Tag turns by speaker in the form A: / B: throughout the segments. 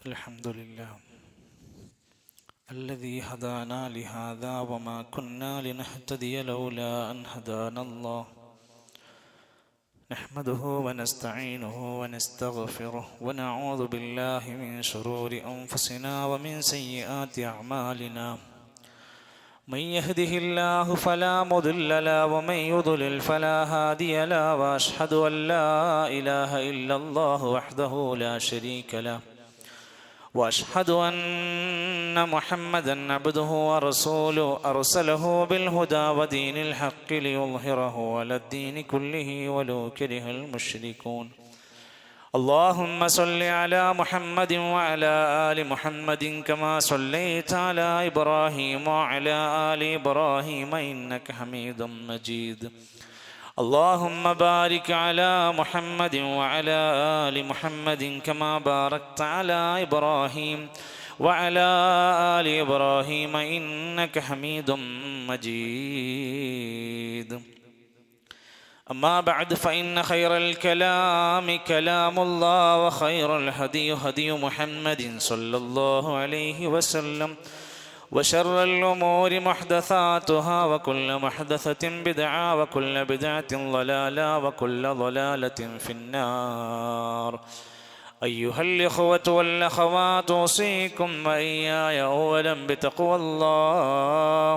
A: الحمد لله الذي هدانا لهذا وما كنا لنهتدي لولا أن هدانا الله نحمده ونستعينه ونستغفره ونعوذ بالله من شرور أنفسنا ومن سيئات أعمالنا من يهده الله فلا مضل له ومن يضلل فلا هادي له وأشهد أن لا إله إلا الله وحده لا شريك له وأشهد أن محمدًا عبده ورسوله أرسله بالهدى ودين الحق ليظهره على الدين كله ولو كره المشركون اللهم صل على محمد وعلى آل محمد كما صليت على إبراهيم وعلى آل إبراهيم إنك حميد مجيد اللهم بارك على محمد وعلى آل محمد كما باركت على إبراهيم وعلى آل إبراهيم إنك حميد مجيد أما بعد فإن خير الكلام كلام الله وخير الهدي هدي محمد صلى الله عليه وسلم وشر الأمور محدثاتها وكل محدثة بدعة وكل بدعة ضلالة وكل ضلالة في النار أيها الإخوة والأخوات أوصيكم وإياي أولا بتقوى الله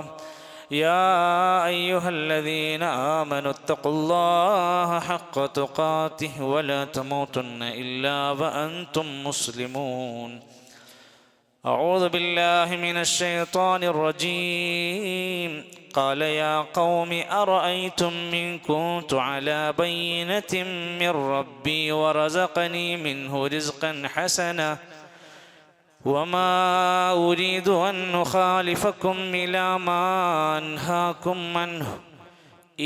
A: يا أيها الذين آمنوا اتقوا الله حق تقاته ولا تموتن إلا وأنتم مسلمون أعوذ بالله من الشيطان الرجيم قال يا قوم أرأيتم إن كنت على بينة من ربي ورزقني منه رزقا حسنا وما أريد أن أخالفكم إلى ما أنهاكم عنه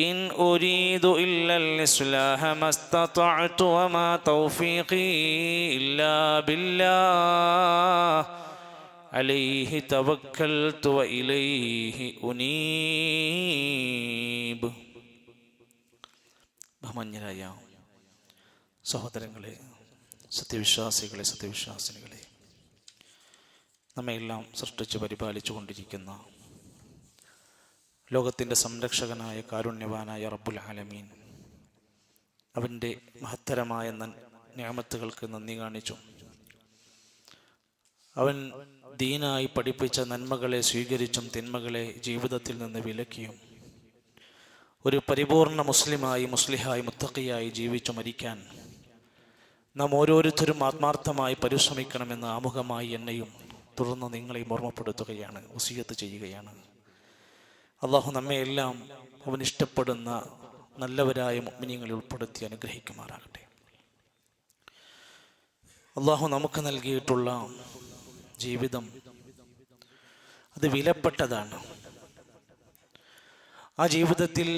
A: إن أريد إلا الإصلاح ما استطعت وما توفيقي إلا بالله عليه توكلت وإليه أنيب. ബഹുമാന്യരായ സഹോദരങ്ങളെ, സത്യവിശ്വാസികളെ, സത്യവിശ്വാസിനികളെ, നമ്മയെല്ലാം സൃഷ്ടിച്ച് പരിപാലിച്ചു കൊണ്ടിരിക്കുന്ന ലോകത്തിൻ്റെ സംരക്ഷകനായ കാരുണ്യവാനായ റബ്ബുൽ ആലമീൻ അവൻ്റെ മഹത്തരമായ നിഅമത്തുകൾക്ക് നന്ദി കാണിച്ചു. അവൻ ദീനായി പഠിപ്പിച്ച നന്മകളെ സ്വീകരിച്ചും തിന്മകളെ ജീവിതത്തിൽ നിന്ന് വിലക്കിയും ഒരു പരിപൂർണ മുസ്ലിമായി, മുസ്ലിഹായി, മുത്തഖിയായി ജീവിച്ചു മരിക്കാൻ നാം ഓരോരുത്തരും ആത്മാർത്ഥമായി പരിശ്രമിക്കണമെന്ന് ആമുഖമായി എന്നെയും തുടർന്ന് നിങ്ങളെയും ഓർമ്മപ്പെടുത്തുകയാണ്, വസിയത്ത് ചെയ്യുകയാണ്. അള്ളാഹു നമ്മയെല്ലാം അവൻ ഇഷ്ടപ്പെടുന്ന നല്ലവരായ മുഅ്മിനീങ്ങളിൽ ഉൾപ്പെടുത്തി അനുഗ്രഹിക്കുമാറാകട്ടെ. അള്ളാഹു നമുക്ക് നൽകിയിട്ടുള്ള ജീവിതം അത് വിലപ്പെട്ടതാണ്. ആ ജീവിതത്തിൽ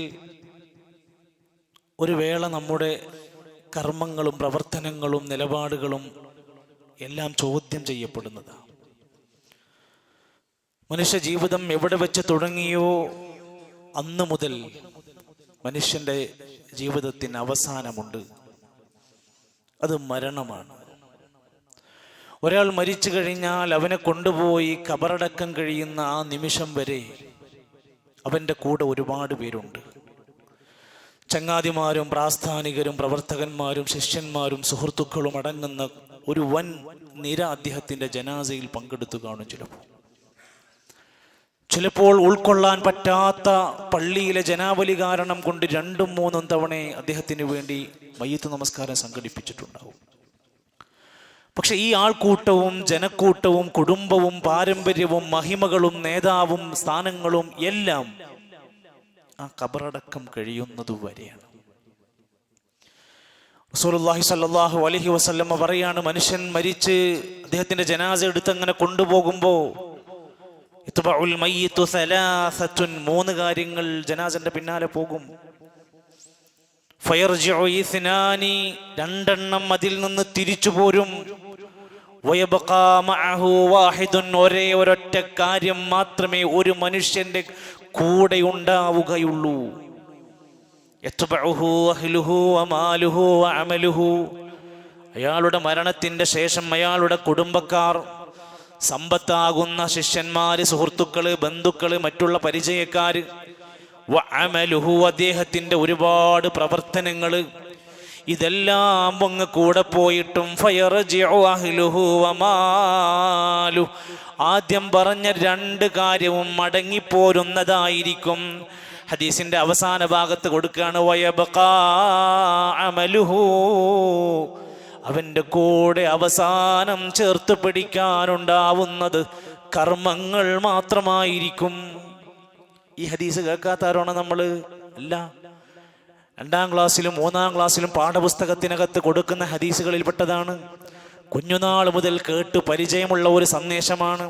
A: ഒരു വേള നമ്മുടെ കർമ്മങ്ങളും പ്രവർത്തനങ്ങളും നിലപാടുകളും എല്ലാം ചോദ്യം ചെയ്യപ്പെടുന്നതാണ്. മനുഷ്യ ജീവിതം എവിടെ വെച്ച് തുടങ്ങിയോ അന്ന് മുതൽ മനുഷ്യൻ്റെ ജീവിതത്തിന് അവസാനമുണ്ട്. അത് മരണമാണ്. ഒരാൾ മരിച്ചു കഴിഞ്ഞാൽ അവനെ കൊണ്ടുപോയി ഖബറടക്കം കഴിയുന്ന ആ നിമിഷം വരെ അവൻ്റെ കൂടെ ഒരുപാട് പേരുണ്ട്. ചങ്ങാതിമാരും പ്രാസ്ഥാനികരും പ്രവർത്തകന്മാരും ശിഷ്യന്മാരും സുഹൃത്തുക്കളും അടങ്ങുന്ന ഒരു വൻ നിര അദ്ദേഹത്തിൻ്റെ ജനാസയിൽ പങ്കെടുത്തു കാണും. ചിലപ്പോൾ ഉൾക്കൊള്ളാൻ പറ്റാത്ത പള്ളിയിലെ ജനാവലി കാരണം കൊണ്ട് 2-3 തവണ അദ്ദേഹത്തിന് വേണ്ടി മയ്യിത്ത് നമസ്കാരം സംഘടിപ്പിച്ചിട്ടുണ്ടാവും. പക്ഷെ ഈ ആൾക്കൂട്ടവും ജനക്കൂട്ടവും കുടുംബവും പാരമ്പര്യവും മഹിമകളും നേതാവും സ്ഥാനങ്ങളും എല്ലാം ആ ഖബറടക്കം കഴിയുന്നതുവരെയാണ്. റസൂലുള്ളാഹി സ്വല്ലല്ലാഹു അലൈഹി വസല്ലമ പറയാണ്, മനുഷ്യൻ മരിച്ച് അദ്ദേഹത്തിന്റെ ജനാസ എടുത്ത് അങ്ങനെ കൊണ്ടുപോകുമ്പോൾ 3 കാര്യങ്ങൾ ജനാസന്റെ പിന്നാലെ പോകും. 2 അതിൽ നിന്ന് തിരിച്ചു പോരും. ഒരേ ഒരൊറ്റ കാര്യം മാത്രമേ ഒരു മനുഷ്യന്റെ കൂടെ ഉണ്ടാവുകയുള്ളൂ. അയാളുടെ മരണത്തിൻ്റെ ശേഷം അയാളുടെ കുടുംബക്കാർ, സമ്പത്താകുന്ന ശിഷ്യന്മാര്, സുഹൃത്തുക്കള്, ബന്ധുക്കള്, മറ്റുള്ള പരിചയക്കാര്, വഅമലുഹു അദ്ദേഹത്തിൻ്റെ ഒരുപാട് പ്രവർത്തനങ്ങള്, ഇതെല്ലാം അങ്ങ് കൂടെ പോയിട്ടും ഫയർജിഉ അഹ്ലുഹു വമാലു, ആദ്യം പറഞ്ഞ രണ്ട് കാര്യവും മടങ്ങിപ്പോരുന്നതായിരിക്കും. ഹദീസിന്റെ അവസാന ഭാഗത്ത് കൊടുക്കുകയാണ് വയബഖാ അമലുഹു, അവന്റെ കൂടെ അവസാനം ചേർത്ത് പിടിക്കാനുണ്ടാവുന്നത് കർമ്മങ്ങൾ മാത്രമായിരിക്കും. ഈ ഹദീസ് കേൾക്കാത്തവരാണ് നമ്മൾ അല്ല. 2ാം ക്ലാസ്സിലും 3ാം ക്ലാസ്സിലും പാഠപുസ്തകത്തിനകത്ത് കൊടുക്കുന്ന ഹദീസുകളിൽപ്പെട്ടതാണ്. കുഞ്ഞുനാൾ മുതൽ കേട്ട് പരിചയമുള്ള ഒരു സന്ദേശമാണ്.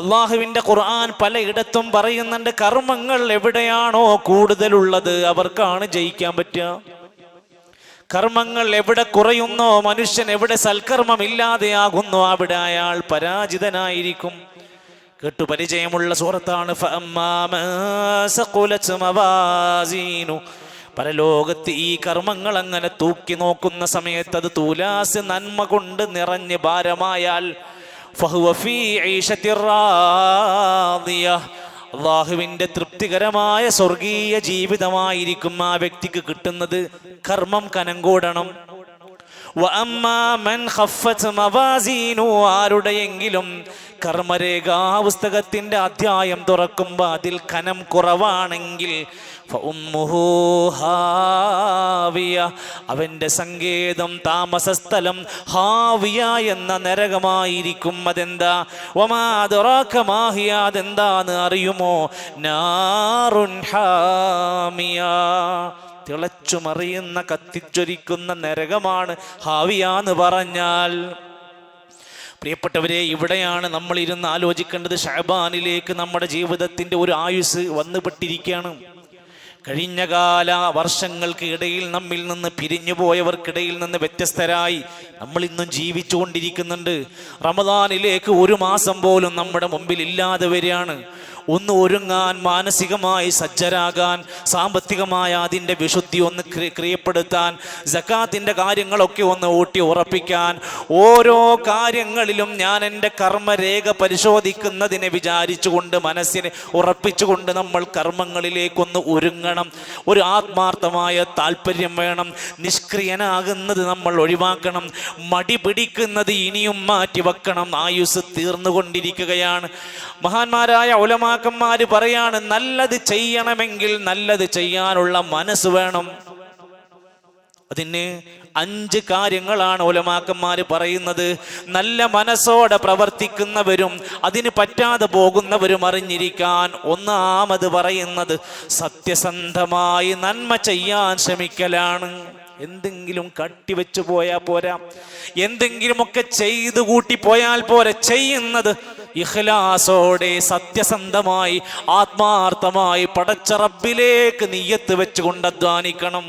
A: അള്ളാഹുവിൻ്റെ ഖുർആൻ പലയിടത്തും പറയുന്നുണ്ട്, കർമ്മങ്ങൾ എവിടെയാണോ കൂടുതലുള്ളത് അവർക്കാണ് ജയിക്കാൻ പറ്റുക. കർമ്മങ്ങൾ എവിടെ കുറയുന്നോ, മനുഷ്യൻ എവിടെ സൽക്കർമ്മമില്ലാതെയാകുന്നോ അവിടെ അയാൾ പരാജിതനായിരിക്കും. കേട്ടു പരിചയമുള്ള സൂറത്താണ് പരലോകത്ത് ഈ കർമ്മങ്ങൾ അങ്ങനെ തൂക്കി നോക്കുന്ന സമയത്ത് അത് തൂലാസ് നന്മ കൊണ്ട് നിറഞ്ഞ് ഭാരമായാൽ അള്ളാഹുവിൻ്റെ തൃപ്തികരമായ സ്വർഗീയ ജീവിതമായിരിക്കും ആ വ്യക്തിക്ക് കിട്ടുന്നത്. കർമ്മം കനം കൂടണം. ആരുടെയെങ്കിലും കർമ്മരേഖാപുസ്തകത്തിന്റെ അധ്യായം തുറക്കുമ്പോൾ അതിൽ കനം കുറവാണെങ്കിൽ അവന്റെ സങ്കേതം, താമസസ്ഥലം ഹാവിയ എന്ന നരകമായിരിക്കും. അതെന്താ? വമാ അദ്റാക മാ ഹിയ, അതെന്താന്ന് അറിയുമോ? നാറുൻ ഹാമിയ, തിളച്ചുമറിയുന്ന കത്തിച്ചൊരിക്കുന്ന നരകമാണ് ഹാവിയാന്ന് പറഞ്ഞാൽ. പ്രിയപ്പെട്ടവരെ, ഇവിടെയാണ് നമ്മൾ ഇരുന്ന് ആലോചിക്കേണ്ടത്. ശഅബാനിലേക്ക് നമ്മുടെ ജീവിതത്തിന്റെ ഒരു ആയുസ് വന്നുപെട്ടിരിക്കുകയാണ്. കഴിഞ്ഞകാല വർഷങ്ങൾക്ക് ഇടയിൽ നമ്മിൽ നിന്ന് പിരിഞ്ഞുപോയവർക്കിടയിൽ നിന്ന് വ്യത്യസ്തരായി നമ്മൾ ഇന്നും ജീവിച്ചു കൊണ്ടിരിക്കുന്നുണ്ട്. റമദാനിലേക്ക് 1 മാസം പോലും നമ്മുടെ മുമ്പിൽ ഇല്ലാതെ വരികയാണ്. ഒന്ന് ഒരുങ്ങാൻ, മാനസികമായി സജ്ജരാകാൻ, സാമ്പത്തികമായ അതിൻ്റെ വിശുദ്ധി ഒന്ന് ക്രിയപ്പെടുത്താൻ, സക്കാത്തിൻ്റെ കാര്യങ്ങളൊക്കെ ഒന്ന് ഊട്ടി ഉറപ്പിക്കാൻ, ഓരോ കാര്യങ്ങളിലും ഞാൻ എൻ്റെ കർമ്മരേഖ പരിശോധിക്കുന്നതിനെ വിചാരിച്ചുകൊണ്ട്, മനസ്സിനെ ഉറപ്പിച്ചുകൊണ്ട് നമ്മൾ കർമ്മങ്ങളിലേക്കൊന്ന് ഒരുങ്ങണം. ഒരു ആത്മാർത്ഥമായ താല്പര്യം വേണം. നിഷ്ക്രിയനാകുന്നത് നമ്മൾ ഒഴിവാക്കണം. മടി പിടിക്കുന്നത് ഇനിയും മാറ്റിവെക്കണം. ആയുസ് തീർന്നുകൊണ്ടിരിക്കുകയാണ്. മഹാന്മാരായ ഉലമാക്കന്മാര് പറയാണ്, നല്ലത് ചെയ്യണമെങ്കിൽ നല്ലത് ചെയ്യാനുള്ള മനസ്സ് വേണം. അതിന് 5 കാര്യങ്ങളാണ് ഉലമാക്കന്മാര് പറയുന്നത്. നല്ല മനസ്സോടെ പ്രവർത്തിക്കുന്നവരും അതിന് പറ്റാതെ പോകുന്നവരും അറിഞ്ഞിരിക്കാൻ. ഒന്നാമത് പറയുന്നത് സത്യസന്ധമായി നന്മ ചെയ്യാൻ ശ്രമിക്കലാണ്. എന്തെങ്കിലും കട്ടിവെച്ചു പോയാൽ പോരാ, എന്തെങ്കിലുമൊക്കെ ചെയ്തു കൂട്ടി പോയാൽ പോരാ. ചെയ്യുന്നത് ഇഖ്ലാസോടെ, സത്യസന്ധമായി, ആത്മാർത്ഥമായി പടച്ച റബ്ബിലേക്ക് നിയ്യത്ത് വെച്ചുകൊണ്ട് അധ്വാനിക്കണം.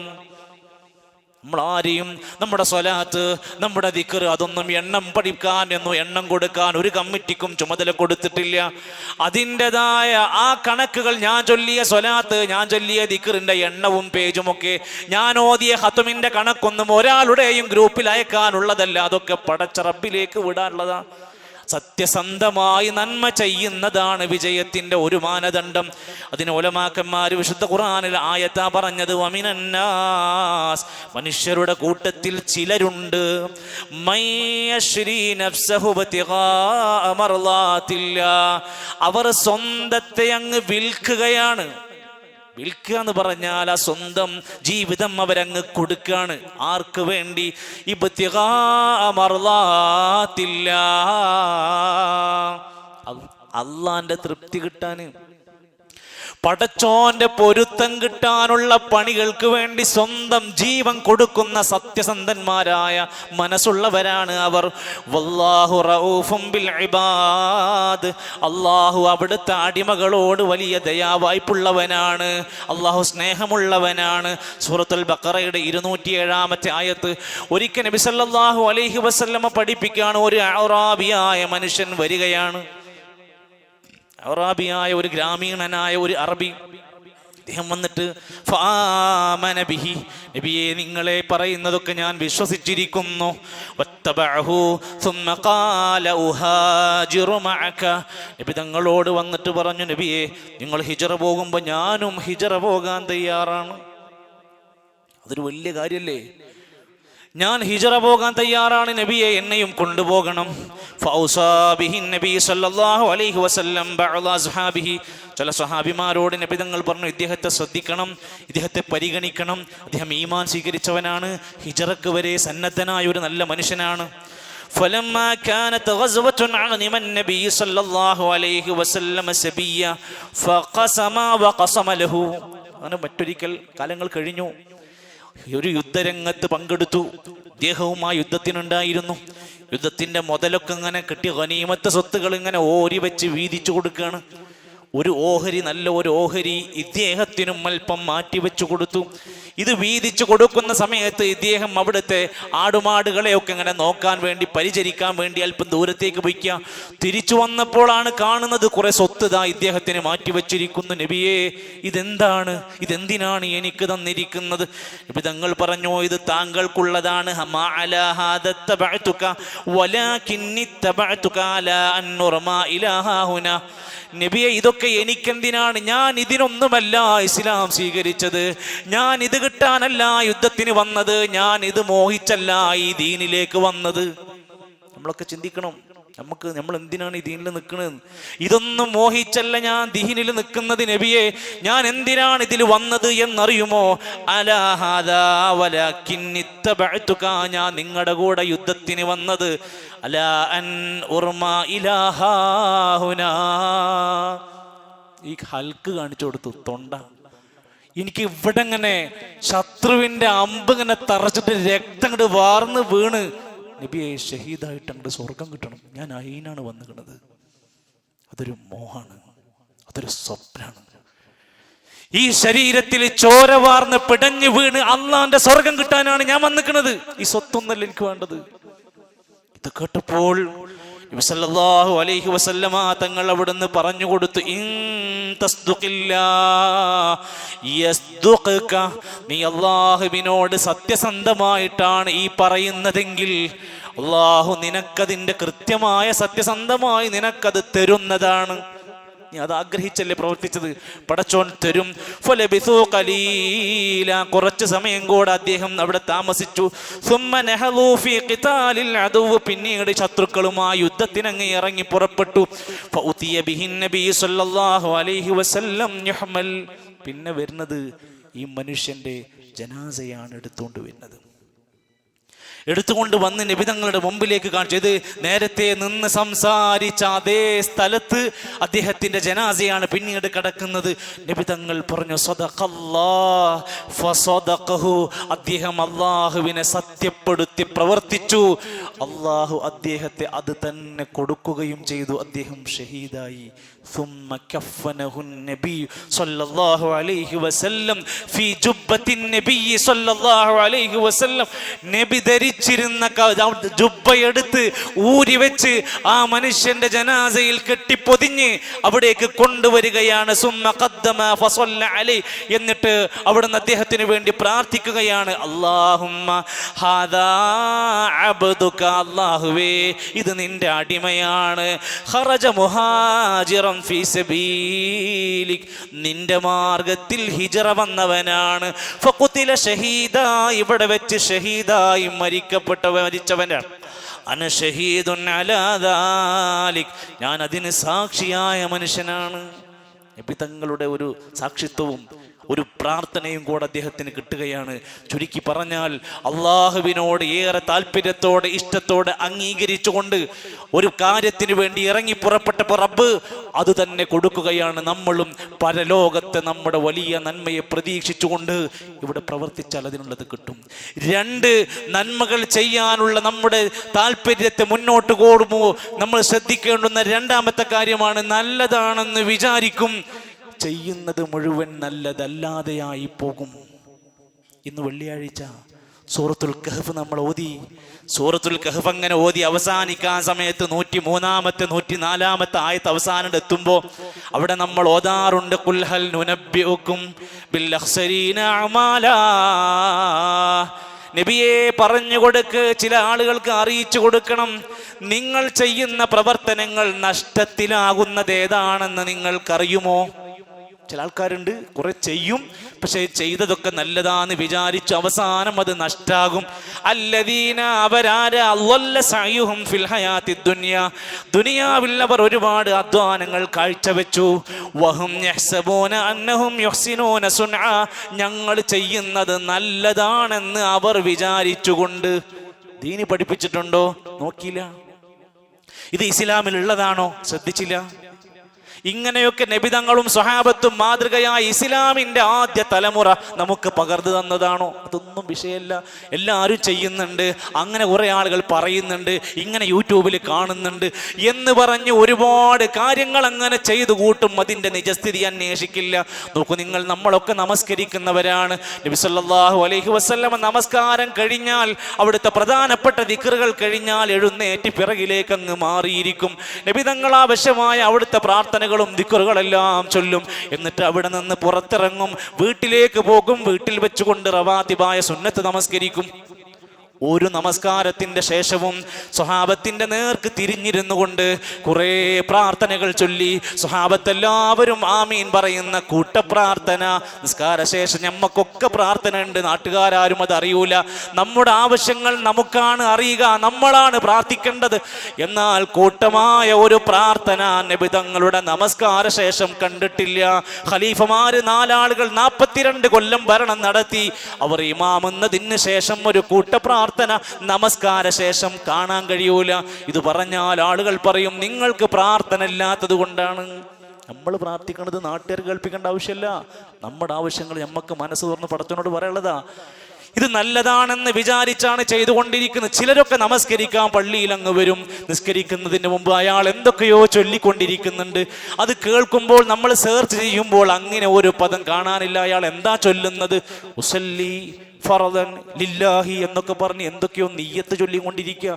A: നമ്മളാരെയും നമ്മുടെ സ്വലാത്ത്, നമ്മുടെ ദിക്ർ അതൊന്നും എണ്ണം പഠിക്കാൻ എന്നോ എണ്ണം കൊടുക്കാൻ ഒരു കമ്മിറ്റിക്കും ചുമതല കൊടുത്തിട്ടില്ല. അതിൻ്റെതായ ആ കണക്കുകൾ, ഞാൻ ചൊല്ലിയ സ്വലാത്ത്, ഞാൻ ചൊല്ലിയ ദിക്റിന്റെ എണ്ണവും പേജുമൊക്കെ, ഞാൻ ഓതിയ ഖത്മിന്റെ കണക്കൊന്നും ഒരാളുടെയും ഗ്രൂപ്പിൽ അയക്കാനുള്ളതല്ല. അതൊക്കെ പടച്ച റബ്ബിലേക്ക് വിടാനുള്ളതാണ്. സത്യസന്ധമായി നന്മ ചെയ്യുന്നതാണ് വിജയത്തിന്റെ ഒരു മാനദണ്ഡം. അതിന് ഉലമാക്കന്മാര് വിശുദ്ധ ഖുർആനിൽ ആയത്താ പറഞ്ഞത്, വമിനന്നാസ്, മനുഷ്യരുടെ കൂട്ടത്തിൽ ചിലരുണ്ട്, മയ്യശ്രീ നഫ്സഹു ബിതിഗാഅ മർളാത്തില്ലാ, അവർ സ്വന്തത്തെ അങ്ങ് വിൽക്കുകയാണ്. വിൽക്കുക എന്ന് പറഞ്ഞാൽ ആ സ്വന്തം ജീവിതം അവരങ്ങ് കൊടുക്കാണ്. ആർക്ക് വേണ്ടി? ഇബ്തിഗാഅ മർളാത്തില്ലാ, അള്ളാന്റെ തൃപ്തി കിട്ടാന്, പടച്ചോന്റെ പൊരുത്തം കിട്ടാനുള്ള പണികൾക്ക് വേണ്ടി സ്വന്തം ജീവൻ കൊടുക്കുന്ന സത്യസന്ധന്മാരായ മനസ്സുള്ളവരാണ് അവർ. വല്ലാഹു റഊഫും ബിൽ ഇബാദ്, അള്ളാഹു അവിടുത്തെ അടിമകളോട് വലിയ ദയാവായ്പുള്ളവനാണ്. അള്ളാഹു സ്നേഹമുള്ളവനാണ്. സൂറത്തുൽ ബഖറയുടെ 207-ാമത്തെ ആയത്ത്. ഒരിക്കൽ നബി സല്ലല്ലാഹു അലൈഹി വസല്ലമ പഠിപ്പിക്കുകയാണ്, ഒരു അറാബിയായ മനുഷ്യൻ വരികയാണ്. അറാബിയായ ഒരു ഗ്രാമീണനായ ഒരു അറബി അദ്ദേഹം വന്നിട്ട് ഫആമന ബിഹി, നബിയെ നിങ്ങളെ പറയുന്നതൊക്കെ ഞാൻ വിശ്വസിച്ചിരിക്കുന്നു. വത്തബഅഹു സുമ്മ ഖാല ഉഹാജിറു മഅക, നബി തങ്ങളോട് വന്നിട്ട് പറഞ്ഞു, നബിയെ നിങ്ങൾ ഹിജ്റ പോകുമ്പോൾ ഞാനും ഹിജ്റ പോകാൻ തയ്യാറാണ്. അതൊരു വലിയ കാര്യല്ലേ? ഞാൻ ഹിജ്റ പോകാൻ തയ്യാറാണ് നബിയെ, എന്നെയും കൊണ്ടുപോകണം. ഫൗസാ ബിഹി നബി സല്ലല്ലാഹു അലൈഹി വസല്ലം ബഅദ അസ്ഹാബിഹി, ചില സ്വഹാബിമാരോട് നബി തങ്ങൾ പറഞ്ഞു, ഇദ്ദേഹത്തെ ശ്രദ്ധിക്കണം, ഇദ്ദേഹത്തെ പരിഗണിക്കണം, അദ്ദേഹം ഈമാൻ സ്വീകരിച്ചവനാണ്, ഹിജ്റക്ക് വരെ സന്നദ്ധനായ ഒരു നല്ല മനുഷ്യനാണ്. فلما كانت غزوة عظم النبي صلى الله عليه وسلم سبيا فقسم وقسم له. അങ്ങനെ മറ്റൊരിക്കൽ കാലങ്ങൾ കഴിഞ്ഞു, ഒരു യുദ്ധരംഗത്ത് പങ്കെടുത്തു. അദ്ദേഹവും ആ യുദ്ധത്തിനുണ്ടായിരുന്നു. യുദ്ധത്തിന്റെ മുതലൊക്കെ ഇങ്ങനെ കിട്ടിയ ഗനീമത്ത് സ്വത്തുകൾ ഇങ്ങനെ ഓരി വെച്ച് വീതിച്ചു കൊടുക്കുകയാണ്. ഒരു ഓഹരി, നല്ല ഒരു ഓഹരി ഇദ്ദേഹത്തിനും അല്പം മാറ്റിവെച്ചു കൊടുത്തു. ഇത് വീതിച്ചു കൊടുക്കുന്ന സമയത്ത് ഇദ്ദേഹം അവിടുത്തെ ആടുമാടുകളെയൊക്കെ ഇങ്ങനെ നോക്കാൻ വേണ്ടി, പരിചരിക്കാൻ വേണ്ടി അല്പം ദൂരത്തേക്ക് പോയിക്കുക. തിരിച്ചു വന്നപ്പോഴാണ് കാണുന്നത് കുറെ സ്വത്ത് ഇദ്ദേഹത്തിന് മാറ്റിവെച്ചിരിക്കുന്നു. നബിയെ ഇതെന്താണ്, ഇതെന്തിനാണ് എനിക്ക് തന്നിരിക്കുന്നത്? നബി തങ്ങൾ പറഞ്ഞു, ഇത് താങ്കൾക്കുള്ളതാണ്. നബിയെ ഇതൊക്കെ എനിക്കെന്തിനാണ്? ഞാൻ ഇതിനൊന്നുമല്ല ഇസ്ലാം സ്വീകരിച്ചത്, ഞാൻ ഇത് കിട്ടാനല്ല യുദ്ധത്തിന് വന്നത്, ഞാൻ ഇത് മോഹിച്ചല്ല ഈ ദീനിലേക്ക് വന്നത്. നമ്മളൊക്കെ ചിന്തിക്കണം, നമ്മൾ എന്തിനാണ് ഈ ദീനിൽ നിൽക്കുന്നത്? ഇതൊന്നും മോഹിച്ചല്ല ഞാൻ ദീനിൽ നിൽക്കുന്നത്. നബിയെ ഞാൻ എന്തിനാണ് ഇതിൽ വന്നത് എന്നറിയുമോ? ഞാൻ നിങ്ങളുടെ കൂടെ യുദ്ധത്തിന് വന്നത് അലാ അൻ ഉർമ ഇലാഹാഹുനാ. ഈ ഹൽക്ക് കാണിച്ചു കൊടുത്തു, തൊണ്ട. എനിക്ക് ഇവിടെ ഇങ്ങനെ ശത്രുവിന്റെ അമ്പ് ഇങ്ങനെ തറച്ചിട്ട് രക്തം അങ്ങോട്ട് വാർന്ന് വീണ് നബിയെ ഷഹീദായിട്ട് അങ്ങോട്ട് സ്വർഗം കിട്ടണം, ഞാൻ അതിനാണ് വന്നിരിക്കുന്നത്. അതൊരു മോഹാണ്, അതൊരു സ്വപ്നാണ്. ഈ ശരീരത്തിൽ ചോര വാർന്ന് പിടഞ്ഞു വീണ് അള്ളാന്റെ സ്വർഗം കിട്ടാനാണ് ഞാൻ വന്നിരിക്കുന്നത്. ഈ സ്വത്തൊന്നല്ല എനിക്ക് വേണ്ടത്. ഇത് കേട്ടപ്പോൾ നബി സല്ലല്ലാഹു അലൈഹി വസല്ലമ തങ്ങൾ അവിടുന്ന് പറഞ്ഞു കൊടുത്തു, ഇൻ തസ്ദുഖില്ലാഹ് യസ്ദുഖക, നീ അല്ലാഹുവിനോട് സത്യസന്ധമായിട്ടാണ് ഈ പറയുന്നതെങ്കിൽ അല്ലാഹു നിനക്കതിന്റെ കൃത്യമായ സത്യസന്ധമായി നിനക്കത് തരുന്നതാണ്. നീ അത് ആഗ്രഹിച്ചല്ലേ പ്രവർത്തിച്ചത്, പടച്ചോൻ തരും. ഫലബിസു ഖലീല, കുറച്ച് സമയം കൂടെ അദ്ദേഹം അവിടെ താമസിച്ചു. സുമ്മ നഹലൂ ഫീ ഖിതാലിൽ അദുവ്, പിന്നീട് ശത്രുക്കളുമായി യുദ്ധത്തിനങ്ങ് ഇറങ്ങി പുറപ്പെട്ടു. ഫഉതിയ ബിഹിൻ നബി സല്ലല്ലാഹു അലൈഹി വസല്ലം യുഹ്മൽ, പിന്നെ വരുന്നത് ഈ മനുഷ്യന്റെ ജനാസയാണ് എടുത്തുകൊണ്ട് വരുന്നത്. എടുത്തുകൊണ്ട് വന്ന് നബി തങ്ങളുടെ മുമ്പിലേക്ക് കാണിച്ചു. ഇത് നേരത്തെ നിന്ന് സംസാരിച്ച അതേ സ്ഥലത്ത് അദ്ദേഹത്തിന്റെ ജനാസയാണ് പിന്നീട് കിടക്കുന്നത്. നബി തങ്ങൾ പറഞ്ഞു, സദഖല്ലാഹ് ഫസദഖഹു, അദ്ദേഹം അല്ലാഹുവിനെ സത്യപ്പെടുത്തി പ്രവർത്തിച്ചു. അല്ലാഹു അദ്ദേഹത്തെ അത് തന്നെ കൊടുക്കുകയും ചെയ്തു. അദ്ദേഹം ഷഹീദായി. ثم كفنه النبي صلى الله عليه وسلم في جبة النبي صلى الله عليه وسلم, നബി ധരിച്ചിരുന്ന ജുബ്ബയെടുത്ത് ഊരി വെച്ച് ആ മനുഷ്യന്റെ ജനാസയിൽ കെട്ടിപ്പൊതിഞ്ഞ് അവിടേക്ക് കൊണ്ടുവരികയാണ്. സുമ്മ ഖദ്ദമ ഫസല്ല അലൈഹി, എന്നിട്ട് അവിടുന്ന് അദ്ദേഹത്തിന് വേണ്ടി പ്രാർത്ഥിക്കുകയാണ്. അല്ലാഹുമ്മ ഹാദാ അബ്ദുക, അല്ലാഹുവേ ഇത് നിന്റെ അടിമയാണ്. ഖറജ മുഹാജിറൻ ഫീ സബീലിക്, നിന്റെ മാർഗത്തിൽ ഹിജ്റ വന്നവനാണ്. ഫഖുതില ഷഹീദാ, ഇവിടെ വെച്ച് ഷഹീദായി മരിച്ചവനാണ്. അന ഷഹീദുൻ അലാ ദാലിക്, ഞാൻ അതിന് സാക്ഷിയായ മനുഷ്യനാണ്. നബി തങ്ങളുടെ ഒരു സാക്ഷിത്വവും ഒരു പ്രാർത്ഥനയും കൂടെ അദ്ദേഹത്തിന് കിട്ടുകയാണ്. ചുരുക്കി പറഞ്ഞാൽ അള്ളാഹുവിനോട് ഏറെ താല്പര്യത്തോടെ ഇഷ്ടത്തോടെ അംഗീകരിച്ചുകൊണ്ട് ഒരു കാര്യത്തിന് വേണ്ടി ഇറങ്ങി പുറപ്പെട്ടപ്പോൾ റബ്ബ് അത് തന്നെ കൊടുക്കുകയാണ്. നമ്മളും പരലോകത്തെ നമ്മുടെ വലിയ നന്മയെ പ്രതീക്ഷിച്ചുകൊണ്ട് ഇവിടെ പ്രവർത്തിച്ചാൽ അതിനുള്ളത് കിട്ടും. രണ്ട്, നന്മകൾ ചെയ്യാനുള്ള നമ്മുടെ താല്പര്യത്തെ മുന്നോട്ട് കൂടുമ്പോൾ നമ്മൾ ശ്രദ്ധിക്കേണ്ടുന്ന രണ്ടാമത്തെ കാര്യമാണ്, നല്ലതാണെന്ന് വിചാരിക്കും, ചെയ്യുന്നത് മുഴുവൻ നല്ലതല്ലാതെയായി പോകും. ഇന്ന് വെള്ളിയാഴ്ച സൂറത്തുൽ കഹ്ഫ് നമ്മൾ ഓതി. സൂറത്തുൽ കഹ്ഫ് അങ്ങനെ ഓതി അവസാനിക്കാൻ സമയത്ത് 103-ാമത്തെ 104-ാമത്തെ ആയത്ത് അവസാനം എത്തുമ്പോൾ അവിടെ നമ്മൾ ഓതാറുണ്ട്, ഖുൽ ഹൽ നുനബ്ബിഉകും ബിൽ അഖ്സരീന അഅമാലാ. നബിയെ പറഞ്ഞു കൊടുക്ക്, ചില ആളുകൾക്ക് അറിയിച്ചു കൊടുക്കണം, നിങ്ങൾ ചെയ്യുന്ന പ്രവർത്തനങ്ങൾ നഷ്ടത്തിലാകുന്നത് ഏതാണെന്ന് നിങ്ങൾക്കറിയുമോ? ചില ആൾക്കാരുണ്ട്, കുറെ ചെയ്യും, പക്ഷെ ചെയ്തതൊക്കെ നല്ലതാന്ന് വിചാരിച്ചു അവസാനം അത് നഷ്ടാകും. അല്ലദീന അവരാര അള്ളല്ല സഅയുഹും ഫിൽ ഹയാത്തി ദുനിയ, ദുനിയാവിൽ അവർ ഒരുപാട് അധ്വാനങ്ങൾ കാഴ്ചവെച്ചു. വഹും യഹ്സബൂന അന്നഹും യുഹ്സിനൂന സുൻആ, ഞങ്ങൾ ചെയ്യുന്നത് നല്ലതാണെന്ന് അവർ വിചാരിച്ചുകൊണ്ട്. ദീനി പഠിപ്പിച്ചിട്ടുണ്ടോ? നോക്കിയില്ല. ഇത് ഇസ്ലാമിലുള്ളതാണോ? ശ്രദ്ധിച്ചില്ല. ഇങ്ങനെയൊക്കെ നബിതങ്ങളും സ്വഹാബത്തും മാതൃകയായി ഇസ്ലാമിന്റെ ആദ്യ തലമുറ നമുക്ക് പകർന്നു തന്നതാണോ? അതൊന്നും വിഷയമല്ല. എല്ലാവരും ചെയ്യുന്നുണ്ട്, അങ്ങനെ കുറെ ആളുകൾ പറയുന്നുണ്ട്, ഇങ്ങനെ യൂട്യൂബിൽ കാണുന്നുണ്ട് എന്ന് പറഞ്ഞ് ഒരുപാട് കാര്യങ്ങൾ അങ്ങനെ ചെയ്തു കൂട്ടും. അതിൻ്റെ നിജസ്ഥിതി അന്വേഷിക്കില്ല. നോക്കൂ നിങ്ങൾ, നമ്മളൊക്കെ നമസ്കരിക്കുന്നവരാണ്. നബി സല്ലല്ലാഹു അലൈഹി വസല്ലം നമസ്കാരം കഴിഞ്ഞാൽ, അവിടുത്തെ പ്രധാനപ്പെട്ട ദിക്റുകൾ കഴിഞ്ഞാൽ എഴുന്നേറ്റ് പിറകിലേക്ക് അങ്ങ് മാറിയിരിക്കും. നബിതങ്ങൾ ആവശ്യമായ അവിടുത്തെ പ്രാർത്ഥനകൾ ദിക്റുകളെല്ലാം ചൊല്ലും. എന്നിട്ട് അവിടെ നിന്ന് പുറത്തിറങ്ങും, വീട്ടിലേക്ക് പോകും. വീട്ടിൽ വെച്ചുകൊണ്ട് റവാത്തിബായ സുന്നത്ത് നമസ്കരിക്കും. ഒരു നമസ്കാരത്തിന്റെ ശേഷവും സ്വഹാബത്തിന്റെ നേർക്ക് തിരിഞ്ഞിരുന്നു കൊണ്ട് കുറേ പ്രാർത്ഥനകൾ ചൊല്ലി. സ്വഹാബത്ത് എല്ലാവരും ആമീൻ പറയുന്ന കൂട്ടപ്രാർത്ഥന. നിസ്കാര ശേഷം ഞമ്മക്കൊക്കെ പ്രാർത്ഥന ഉണ്ട്, നാട്ടുകാരും അത് അറിയൂല. നമ്മുടെ ആവശ്യങ്ങൾ നമുക്കാണ് അറിയുക, നമ്മളാണ് പ്രാർത്ഥിക്കേണ്ടത്. എന്നാൽ കൂട്ടമായ ഒരു പ്രാർത്ഥന നബിതങ്ങളുടെ നമസ്കാര ശേഷം കണ്ടിട്ടില്ല. ഖലീഫമാര് 4 ആളുകൾ 42 കൊല്ലം ഭരണം നടത്തി. അവർ ഇമാമെന്നതിന് ശേഷം ഒരു കൂട്ടപ്രാർത്ഥന നമസ്കാര ശേഷം കാണാൻ കഴിയൂല. ഇത് പറഞ്ഞാൽ ആളുകൾ പറയും, നിങ്ങൾക്ക് പ്രാർത്ഥന ഇല്ലാത്തത് കൊണ്ടാണ്. നമ്മൾ പ്രാർത്ഥിക്കുന്നത് നാട്ടുകാർ കേൾപ്പിക്കേണ്ട ആവശ്യമില്ല. നമ്മുടെ ആവശ്യങ്ങൾ നമുക്ക് മനസ്സ് തുറന്ന് പടത്തിനോട് പറയുള്ളതാ. ഇത് നല്ലതാണെന്ന് വിചാരിച്ചാണ് ചെയ്തുകൊണ്ടിരിക്കുന്നത്. ചിലരൊക്കെ നമസ്കരിക്കാൻ പള്ളിയിൽ അങ്ങ് വരും. നിസ്കരിക്കുന്നതിന് മുമ്പ് അയാൾ എന്തൊക്കെയോ ചൊല്ലിക്കൊണ്ടിരിക്കുന്നുണ്ട്. അത് കേൾക്കുമ്പോൾ നമ്മൾ സെർച്ച് ചെയ്യുമ്പോൾ അങ്ങനെ ഒരു പദം കാണാനില്ല. അയാൾ എന്താ ചൊല്ലുന്നത്? ഉസല്ലി ഫറദൻ ലില്ലാഹി എന്നൊക്കെ പറഞ്ഞ് എന്തൊക്കെയോ നിയ്യത്ത് ചൊല്ലിക്കൊണ്ടിരിക്കുക.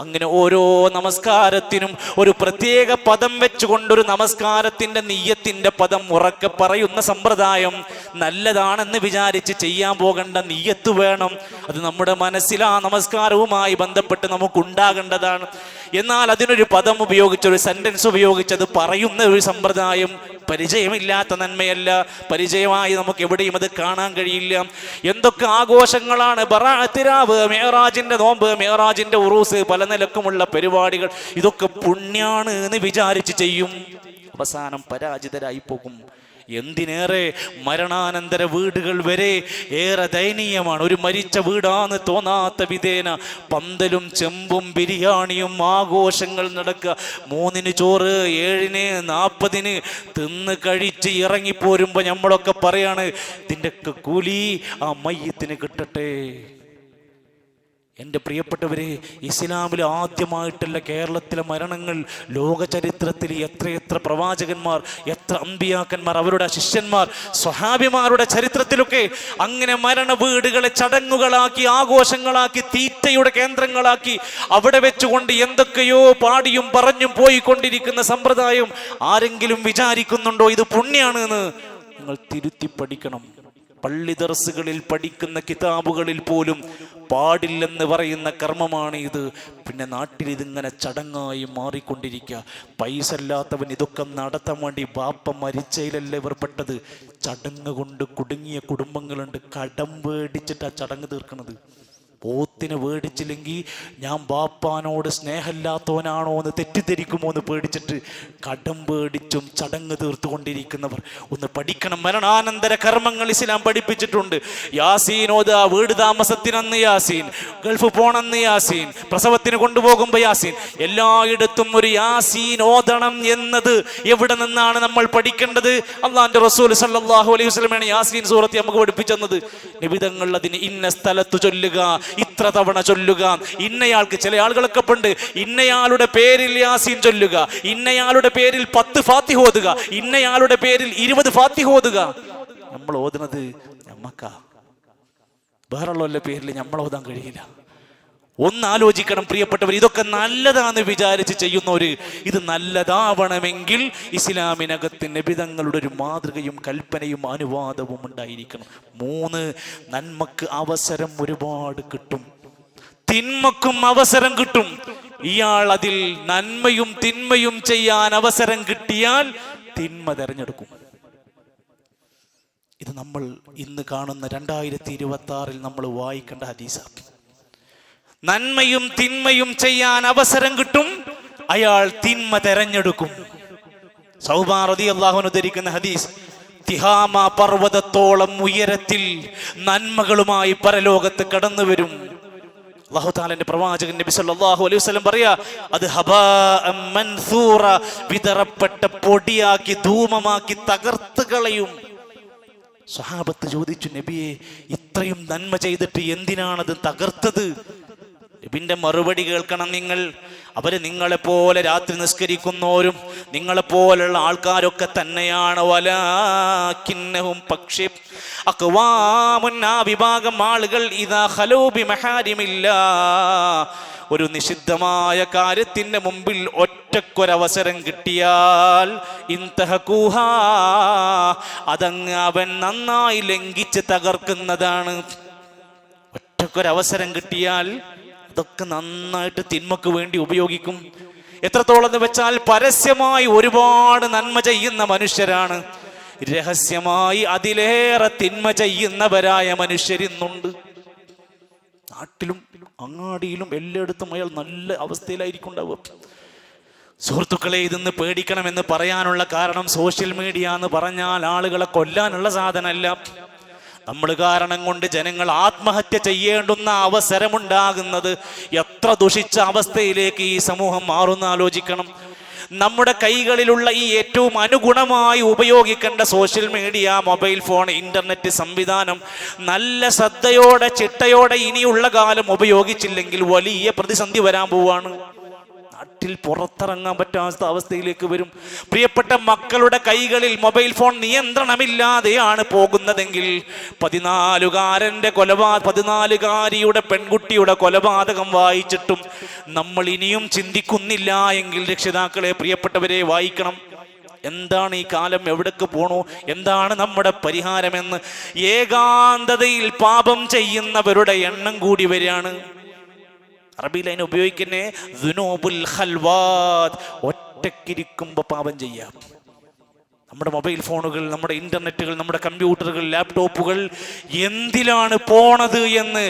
A: അങ്ങനെ ഓരോ നമസ്കാരത്തിനും ഒരു പ്രത്യേക പദം വെച്ചുകൊണ്ടൊരു നമസ്കാരത്തിന്റെ നിയ്യത്തിന്റെ പദം ഉറക്കെ പറയുന്ന സമ്പ്രദായം നല്ലതാണെന്ന് വിചാരിച്ച് ചെയ്യാൻ പോകേണ്ട. നിയ്യത്ത് വേണം. അത് നമ്മുടെ മനസ്സിൽ ആ നമസ്കാരവുമായി ബന്ധപ്പെട്ട് നമുക്കുണ്ടാകേണ്ടതാണ്. എന്നാൽ അതിനൊരു പദം ഉപയോഗിച്ച്, ഒരു സെന്റൻസ് ഉപയോഗിച്ചത് പറയുന്ന ഒരു സമ്പ്രദായം പരിചയമില്ലാത്ത നന്മയല്ല. പരിചയമായി നമുക്ക് എവിടെയും അത് കാണാൻ കഴിയില്ല. എന്തൊക്കെ ആഘോഷങ്ങളാണ്! ബറാഅത്ത് രാവ്, മിഅ്റാജിന്റെ നോമ്പ്, മിഅ്റാജിന്റെ ഉറൂസ്, പല നിലക്കുമുള്ള പരിപാടികൾ. ഇതൊക്കെ പുണ്യാണ് എന്ന് വിചാരിച്ച് ചെയ്യും. അവസാനം പരാജിതരായി പോകും. എന്തിനേറെ മരണാനന്തര വീടുകൾ വരെ ഏറെ ദയനീയമാണ്. ഒരു മരിച്ച വീടാന്ന് തോന്നാത്ത വിധേന പന്തലും ചെമ്പും ബിരിയാണിയും ആഘോഷങ്ങൾ നടക്കുക. 3-ന് ചോറ്, 7-ന് 40-ന് തിന്ന് കഴിച്ച് ഇറങ്ങിപ്പോരുമ്പോൾ നമ്മളൊക്കെ പറയാണ്, ഇതിൻ്റെ കൂലി ആ മയ്യത്തിന് കിട്ടട്ടെ. എൻ്റെ പ്രിയപ്പെട്ടവരെ, ഇസ്ലാമിൽ ആദ്യമായിട്ടല്ല കേരളത്തിലെ മരണങ്ങൾ. ലോക ചരിത്രത്തിൽ എത്രയെത്ര പ്രവാചകന്മാർ, എത്ര അമ്പിയാക്കന്മാർ, അവരുടെ ശിഷ്യന്മാർ, സ്വഹാബിമാരുടെ ചരിത്രത്തിലൊക്കെ അങ്ങനെ മരണ വീടുകളെ ചടങ്ങുകളാക്കി, ആഘോഷങ്ങളാക്കി, തീറ്റയുടെ കേന്ദ്രങ്ങളാക്കി, അവിടെ വെച്ചുകൊണ്ട് എന്തൊക്കെയോ പാടിയും പറഞ്ഞും പോയിക്കൊണ്ടിരിക്കുന്ന സമ്പ്രദായം ആരെങ്കിലും വിചാരിക്കുന്നുണ്ടോ ഇത് പുണ്യാണ് എന്ന്? നിങ്ങൾ തിരുത്തി പഠിക്കണം. പള്ളി ദർസുകളിൽ പഠിക്കുന്ന കിതാബുകളിൽ പോലും പാടില്ലെന്ന് പറയുന്ന കർമ്മമാണ് ഇത്. പിന്നെ നാട്ടിൽ ഇതിങ്ങനെ ചടങ്ങായി മാറിക്കൊണ്ടിരിക്കുക. പൈസ ഇല്ലാത്തവൻ ഇതൊക്കെ നടത്താൻ വേണ്ടി ബാപ്പ മരിച്ചയിലല്ലേ ഇവർ പെട്ടത്. ചടങ്ങ് കൊണ്ട് കുടുങ്ങിയ കുടുംബങ്ങളുണ്ട്. കടം മേടിച്ചിട്ട് ആ ചടങ്ങ് തീർക്കണത്. പോത്തിനെ മേടിച്ചില്ലെങ്കിൽ ഞാൻ ബാപ്പാനോട് സ്നേഹമില്ലാത്തവനാണോ എന്ന് തെറ്റിദ്ധരിക്കുമോ എന്ന് പേടിച്ചിട്ട് കടം പേടിച്ചും ചടങ്ങ് തീർത്തുകൊണ്ടിരിക്കുന്നവർ ഒന്ന് പഠിക്കണം. മരണാനന്തര കർമ്മങ്ങൾ ഇസ്ലാം പഠിപ്പിച്ചിട്ടുണ്ട്. യാസീൻ ഓതാ, വീട് താമസത്തിനന്ന് യാസീൻ, ഗൾഫ് പോണെന്ന് യാസീൻ, പ്രസവത്തിന് കൊണ്ടുപോകുമ്പോൾ യാസീൻ, എല്ലായിടത്തും ഒരു യാസീൻ ഓതണം എന്നത് എവിടെ നിന്നാണ് നമ്മൾ പഠിക്കേണ്ടത്? അള്ളാന്റെ റസൂൽ സല്ലല്ലാഹു അലൈഹി വസല്ലമയാണ് യാസീൻ സൂറത്ത് നമുക്ക് പഠിപ്പിച്ചെന്നത്. നബിതങ്ങൾ അതിന് ഇന്ന സ്ഥലത്ത് ചൊല്ലുക, ഇത്ര തവണ ചൊല്ലുക, ഇന്നയാൾക്ക്, ചില ആളുകളൊക്കെ ഉണ്ട്, ഇന്നയാളുടെ പേരിൽ യാസീൻ ചൊല്ലുക, ഇന്നയാളുടെ പേരിൽ 10 ഫാത്തിഹ ഓതുക, ഇന്നയാളുടെ പേരിൽ 20 ഫാത്തിഹ ഓതുക. നമ്മൾ ഓതുന്നത് നമ്മക്കാ. വേറുള്ള പേരിൽ നമ്മളോതാൻ കഴിയില്ല. ഒന്നാലോചിക്കണം പ്രിയപ്പെട്ടവർ, ഇതൊക്കെ നല്ലതാണെന്ന് വിചാരിച്ച് ചെയ്യുന്നവര് ഇത് നല്ലതാവണമെങ്കിൽ ഇസ്ലാമിനകത്ത് നബി തങ്ങളുടെ ഒരു മാതൃകയും കൽപ്പനയും അനുവാദവും ഉണ്ടായിരിക്കണം. 3, നന്മക്ക് അവസരം ഒരുപാട് കിട്ടും, തിന്മക്കും അവസരം കിട്ടും. ഇയാൾ അതിൽ നന്മയും തിന്മയും ചെയ്യാൻ അവസരം കിട്ടിയാൽ തിന്മ തെരഞ്ഞെടുക്കും. ഇത് നമ്മൾ ഇന്ന് കാണുന്ന 2026 നമ്മൾ വായിക്കേണ്ട ഹദീസാണ്. നന്മയും തിന്മയും ചെയ്യാൻ അവസരം കിട്ടും, അയാൾ തിന്മ തെരഞ്ഞെടുക്കും. സൗബാൻ റളിയല്ലാഹു അൻഹു ധരിക്കുന്ന ഹദീസ്, തിഹാമ പർവ്വതത്തോളം ഉയരത്തിൽ നന്മകളുമായി പരലോകത്ത് കടന്നു വരും. അല്ലാഹു തആലയുടെ പ്രവാചകൻ നബി സല്ലല്ലാഹു അലൈഹി വസല്ലം പറയാ, അത് ഹബാഅൻ മൻസൂറ, വിതറപ്പെട്ട പൊടിയാക്കി ധൂമമാക്കി തകർത്ത് കളയും. സ്വഹാബത്ത് ചോദിച്ചു, നബിയെ ഇത്രയും നന്മ ചെയ്തിട്ട് എന്തിനാണത് തകർത്തത്? നബിന്റെ മറുപടി കേൾക്കണം നിങ്ങൾ. അവര് നിങ്ങളെപ്പോലെ രാത്രി നിസ്കരിക്കുന്നവരും നിങ്ങളെപ്പോലുള്ള ആൾക്കാരൊക്കെ തന്നെയാണ്. വലാകിന്നഹും, പക്ഷേ അഖ്വാമുൻ, ആ വിഭാഗം ആളുകൾ, ഇദാ ഖലൂ ബിമഹാരിമില്ലാ, ഒരു നിഷിദ്ധമായ കാര്യത്തിന്റെ മുമ്പിൽ ഒറ്റക്കൊരവസരം കിട്ടിയാൽ ഇൻതഹകൂഹാ, അതങ്ങ് അവൻ നന്നായി ലംഘിച്ച് തകർക്കുന്നതാണ്. ഒറ്റക്കൊരവസരം കിട്ടിയാൽ അതൊക്കെ നന്നായിട്ട് തിന്മക്ക് വേണ്ടി ഉപയോഗിക്കും. എത്രത്തോളം എന്ന് വെച്ചാൽ പരസ്യമായി ഒരുപാട് നന്മ ചെയ്യുന്ന മനുഷ്യരാണ്, രഹസ്യമായി അതിലേറെ തിന്മ ചെയ്യുന്നവരായ മനുഷ്യരിന്നുണ്ട്. നാട്ടിലും അങ്ങാടിയിലും എല്ലായിടത്തും അയാൾ നല്ല അവസ്ഥയിലായിരിക്കും ഉണ്ടാവുക. സുഹൃത്തുക്കളെ, ഇതൊന്ന് പേടിക്കണമെന്ന് പറയാനുള്ള കാരണം, സോഷ്യൽ മീഡിയ എന്ന് പറഞ്ഞാൽ ആളുകളെ കൊല്ലാനുള്ള സാധനമല്ല. നമ്മൾ കാരണം കൊണ്ട് ജനങ്ങൾ ആത്മഹത്യ ചെയ്യേണ്ടുന്ന അവസരമുണ്ടാകുന്നത് എത്ര ദുഷിച്ച അവസ്ഥയിലേക്ക് ഈ സമൂഹം മാറുന്ന ആലോചിക്കണം. നമ്മുടെ കൈകളിലുള്ള ഈ ഏറ്റവും അനുഗുണമായി ഉപയോഗിക്കേണ്ട social media, mobile phone, internet സംവിധാനം നല്ല ശ്രദ്ധയോടെ ചിട്ടയോടെ ഇനിയുള്ള കാലം ഉപയോഗിച്ചില്ലെങ്കിൽ വലിയ പ്രതിസന്ധി വരാൻ പോവാണ്. നാട്ടിൽ പുറത്തിറങ്ങാൻ പറ്റാത്ത അവസ്ഥയിലേക്ക് വരും. പ്രിയപ്പെട്ട മക്കളുടെ കൈകളിൽ മൊബൈൽ ഫോൺ നിയന്ത്രണമില്ലാതെയാണ് പോകുന്നതെങ്കിൽ 14കാരിയുടെ പെൺകുട്ടിയുടെ കൊലപാതകം വായിച്ചിട്ടും നമ്മൾ ഇനിയും ചിന്തിക്കുന്നില്ല എങ്കിൽ രക്ഷിതാക്കളെ, പ്രിയപ്പെട്ടവരെ, വായിക്കണം. എന്താണ് ഈ കാലം, എവിടേക്ക് പോണു, എന്താണ് നമ്മുടെ പരിഹാരമെന്ന്. ഏകാന്തതയിൽ പാപം ചെയ്യുന്നവരുടെ എണ്ണം കൂടി വരികയാണ്. അറബിയിൽ അതിനെ ഉപയോഗിക്കുന്നേ ദുനൂബുൽ ഖൽവാത്ത്, ഒറ്റക്കിരിക്കുമ്പോൾ പാപം ചെയ്യാം. നമ്മുടെ മൊബൈൽ ഫോണുകൾ, നമ്മുടെ ഇന്റർനെറ്റുകൾ, നമ്മുടെ കമ്പ്യൂട്ടറുകൾ, ലാപ്ടോപ്പുകൾ എന്തിലാണ് പോണത് എന്ന്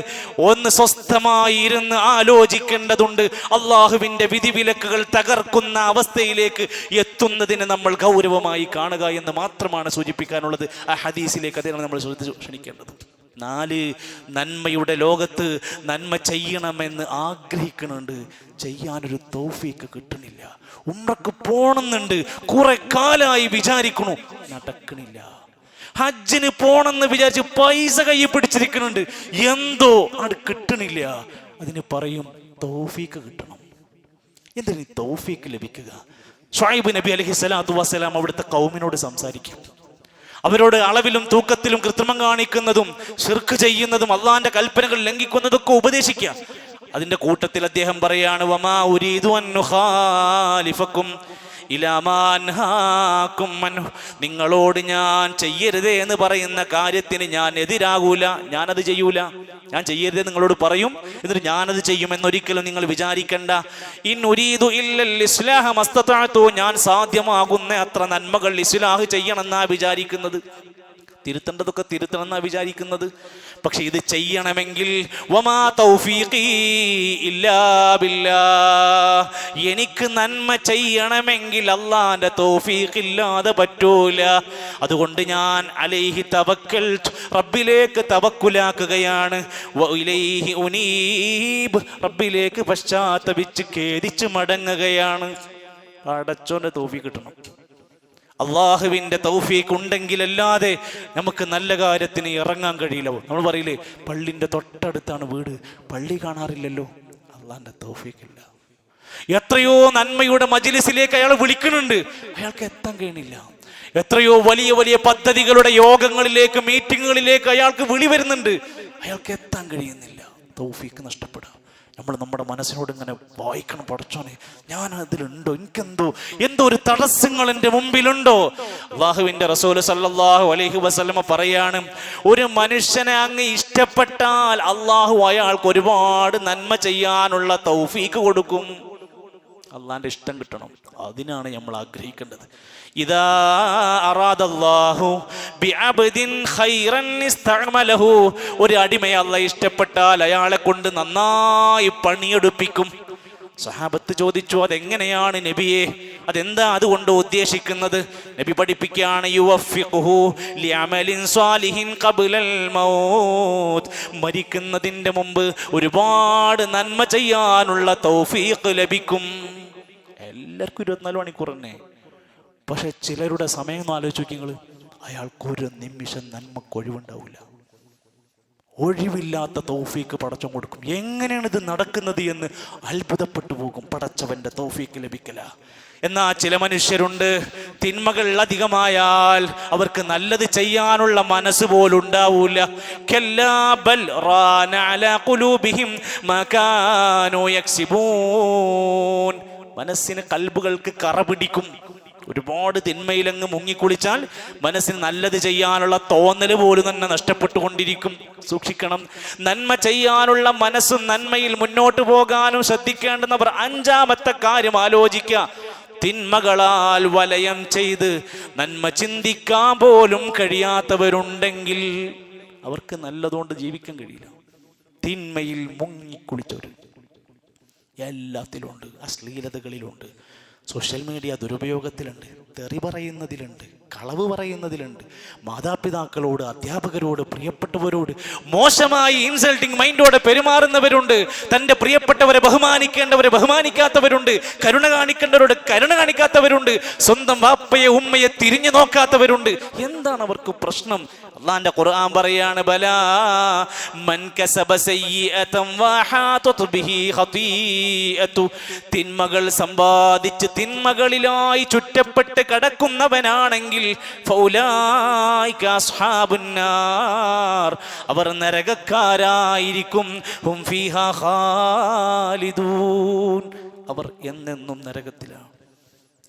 A: ഒന്ന് സ്വസ്ഥമായി ഇരുന്ന് ആലോചിക്കേണ്ടതുണ്ട്. അള്ളാഹുവിൻ്റെ വിധിവിലക്കുകൾ തകർക്കുന്ന അവസ്ഥയിലേക്ക് എത്തുന്നതിന് നമ്മൾ ഗൗരവമായി കാണുക എന്ന് മാത്രമാണ് സൂചിപ്പിക്കാനുള്ളത്. ആ ഹദീസിലേക്ക് അതിനാണ് നമ്മൾ ക്ഷണിക്കേണ്ടത്. 4, നന്മയുടെ ലോകത്ത് നന്മ ചെയ്യണമെന്ന് ആഗ്രഹിക്കുന്നുണ്ട്, ചെയ്യാനൊരു തൗഫീക്ക് കിട്ടണില്ല. ഉംറക്ക് പോണമെന്നുണ്ട്, കുറെ കാലമായി വിചാരിക്കണു, നടക്കണില്ല. ഹജ്ജിന് പോണെന്ന് വിചാരിച്ച് പൈസ കയ്യിൽ പിടിച്ചിരിക്കുന്നുണ്ട്, എന്തോ അത് കിട്ടണില്ല. അതിന് പറയും തൗഫീക്ക് കിട്ടണം. എന്തിനു തൗഫീക്ക് ലഭിക്കുക? ശുഐബ് നബി അലൈഹിസ്സലാത്തു വസ്സലാം അവിടുത്തെ ഖൗമിനോട് സംസാരിക്കും. അവരോട് അളവിലും തൂക്കത്തിലും കൃത്രിമം കാണിക്കുന്നതും ശിർക്ക് ചെയ്യുന്നതും അള്ളാന്റെ കൽപ്പനകൾ ലംഘിക്കുന്നതൊക്കെ ഉപദേശിക്കുക. അതിന്റെ കൂട്ടത്തിൽ അദ്ദേഹം പറയാണ്, വമാ ഉരീദു അൻ നുഖാലിഫക്കും ഇലാ മാ അൻഹാകും അൻഹു, നിങ്ങളോട് ഞാൻ ചെയ്യരുതേ എന്ന് പറയുന്ന കാര്യത്തിന് ഞാൻ എതിരാകൂല, ഞാനത് ചെയ്യൂല. ഞാൻ ചെയ്യരുതേ നിങ്ങളോട് പറയും, എന്നിട്ട് ഞാനത് ചെയ്യുമെന്നൊരിക്കലും നിങ്ങൾ വിചാരിക്കണ്ട. ഇൻ ഉരീദു ഇല്ലൽ ഇസ്ലാഹ മസ്തതഅതു, ഞാൻ സാധ്യമാകുന്ന അത്ര നന്മകൾ ഇസ്ലാഹ് ചെയ്യണമെന്നാ വിചാരിക്കുന്നത്. തിരുത്തേണ്ടതൊക്കെ തിരുത്തണം എന്നാ വിചാരിക്കുന്നത്. പക്ഷെ ഇത് ചെയ്യണമെങ്കിൽ വമാ തൗഫീഖി ഇല്ലാ ബില്ലാഹ്, എനിക്ക് നന്മ ചെയ്യണമെങ്കിൽ അല്ലാഹുവിന്റെ തൗഫീഖ് ഇല്ലാതെ പറ്റൂല. അതുകൊണ്ട് ഞാൻ അലൈഹി തവക്കൽതു, റബ്ബിലേക്ക് തവക്കുലാക്കുകയാണ്. വ ഇലൈഹി ഉനീബ്, റബ്ബിലേക്ക് പശ്ചാത്തപിച്ച് ഖേദിച്ച് മടങ്ങുകയാണ്. അടച്ചോന്റെ തൗഫീഖ് കിട്ടണം. അള്ളാഹുവിൻ്റെ തൗഫീഖ് ഉണ്ടെങ്കിലല്ലാതെ നമുക്ക് നല്ല കാര്യത്തിന് ഇറങ്ങാൻ കഴിയില്ല. നമ്മൾ പറയില്ലേ, പള്ളിൻ്റെ തൊട്ടടുത്താണ് വീട്, പള്ളി കാണാറില്ലല്ലോ, അള്ളാഹിൻ്റെ തൗഫീഖ് ഇല്ല. എത്രയോ നന്മയുടെ മജ്ലിസിലേക്ക് അയാൾ വിളിക്കുന്നുണ്ട്, അയാൾക്ക് എത്താൻ കഴിയണില്ല. എത്രയോ വലിയ വലിയ പദ്ധതികളുടെ യോഗങ്ങളിലേക്ക്, മീറ്റിങ്ങുകളിലേക്ക് അയാൾക്ക് വിളി വരുന്നുണ്ട്, അയാൾക്ക് എത്താൻ കഴിയുന്നില്ല. തൗഫീക്ക് നഷ്ടപ്പെടുക. നമ്മൾ നമ്മുടെ മനസ്സിനോട് ഇങ്ങനെ വായിക്കണം, പടച്ചോനെ ഞാൻ അതിലുണ്ടോ, എന്തോ ഒരു തടസ്സങ്ങൾ എൻ്റെ മുമ്പിലുണ്ടോ. അല്ലാഹുവിൻ്റെ റസൂൽ സല്ലല്ലാഹു അലൈഹി വസല്ലമ പറയാണ്, ഒരു മനുഷ്യനെ അങ്ങ് ഇഷ്ടപ്പെട്ടാൽ അള്ളാഹു അയാൾക്ക് ഒരുപാട് നന്മ ചെയ്യാനുള്ള തൗഫീക്ക് കൊടുക്കും. അള്ളാന്റെ ഇഷ്ടം കിട്ടണം, അതിനാണ് നമ്മൾ ആഗ്രഹിക്കേണ്ടത്. ഇദാ അറാദല്ലാഹു ബിഅബ്ദിൻ ഖൈറൻ ഇസ്തഅമലഹു, ഒരു അടിമയെ അല്ലാഹ് ഇഷ്ടപ്പെട്ടാൽ അയാളെ കൊണ്ട് നന്നായി പണിയെടുപ്പിക്കും. സഹാബത്ത് ചോദിച്ചു, അതെങ്ങനെയാണ് നബിയെ, അതെന്താ അതുകൊണ്ട് ഉദ്ദേശിക്കുന്നത്? നബി പഠിപ്പിക്കുകയാണ്, യുവഫിഖുഹു ലിഅമലിൻ സ്വാലിഹിൻ ഖബ്ലൽ മൗത്ത്, മരിക്കുന്നതിന്റെ മുമ്പ് ഒരുപാട് നന്മ ചെയ്യാനുള്ള തൗഫീഖ് ലഭിക്കും. എല്ലാവർക്കും 24 മണിക്കൂർ തന്നെ, പക്ഷെ ചിലരുടെ സമയം ഒന്ന് ആലോചിച്ച് നോക്കി നിങ്ങൾ, അയാൾക്കൊരു നിമിഷം നന്മക്ക് ഒഴിവുണ്ടാവില്ല. ഒഴിവില്ലാത്ത തൗഫീക്ക് പടച്ചവൻ കൊടുക്കും. എങ്ങനെയാണ് ഇത് നടക്കുന്നത് എന്ന് അത്ഭുതപ്പെട്ടു പോകും. പടച്ചവന്റെ തൗഫീക്ക് ലഭിക്കല. എന്നാ ചില മനുഷ്യരുണ്ട്, തിന്മകൾ അധികമായാൽ അവർക്ക് നല്ലത് ചെയ്യാനുള്ള മനസ്സ് പോലും ഉണ്ടാവൂല. കല്ലാ ബൽ റാന അലാ ഖുലൂബിഹിം മാ കാനൂ യക്സിബൂൻ, മനസ്സിന് കൽബുകൾക്ക് കറ പിടിക്കും. ഒരുപാട് തിന്മയിലങ്ങ് മുങ്ങിക്കുളിച്ചാൽ മനസ്സിന് നല്ലത് ചെയ്യാനുള്ള തോന്നൽ പോലും തന്നെ നഷ്ടപ്പെട്ടുകൊണ്ടിരിക്കും. സൂക്ഷിക്കണം. നന്മ ചെയ്യാനുള്ള മനസ്സും നന്മയിൽ മുന്നോട്ട് പോകാനും ശ്രദ്ധിക്കേണ്ടുന്നവർ 5ാമത്തെ കാര്യം ആലോചിക്കുക. തിന്മകളാൽ വലയം ചെയ്ത് നന്മ ചിന്തിക്കാൻ പോലും കഴിയാത്തവരുണ്ടെങ്കിൽ അവർക്ക് നല്ലതുകൊണ്ട് ജീവിക്കാൻ കഴിയില്ല. തിന്മയിൽ മുങ്ങിക്കുളിച്ചവർ എല്ലാത്തിലുണ്ട്. അശ്ലീലതകളിലുണ്ട്, സോഷ്യൽ മീഡിയ ദുരുപയോഗത്തിലുണ്ട്, തെറി പറയുന്നതിലുണ്ട്, കളവ് പറയുന്നതിലുണ്ട്, മാതാപിതാക്കളോട്, അധ്യാപകരോട്, പ്രിയപ്പെട്ടവരോട് മോശമായി ഇൻസൾട്ടിങ് മൈൻഡോടെ പെരുമാറുന്നവരുണ്ട്. തൻ്റെ പ്രിയപ്പെട്ടവരെ ബഹുമാനിക്കേണ്ടവരെ ബഹുമാനിക്കാത്തവരുണ്ട്, കരുണ കാണിക്കേണ്ടവരോട് കരുണ കാണിക്കാത്തവരുണ്ട്, സ്വന്തം വാപ്പയെ ഉമ്മയെ തിരിഞ്ഞു നോക്കാത്തവരുണ്ട്. എന്താണ് അവർക്ക് പ്രശ്നം? അല്ലാഹുവിന്റെ ഖുർആൻ പറയാണ്, ബലാ മൻ കസബ സയ്യിഅതൻ വഹാതത് ബിഹി ഖതീഅതു, തിന്മകൾ സമ്പാദിച്ച് തിന്മകളിലായി ചുറ്റപ്പെട്ട് കിടക്കുന്നവനാണെങ്കിൽ ഫൗലായിക അസ്ഹാബുന്നാർ, അവർ നരകക്കാരായിരിക്കും. ഹും ഫീഹാ ഖാലിദൂൻ, അവർ എന്നെന്നും നരകത്തിലാണ്.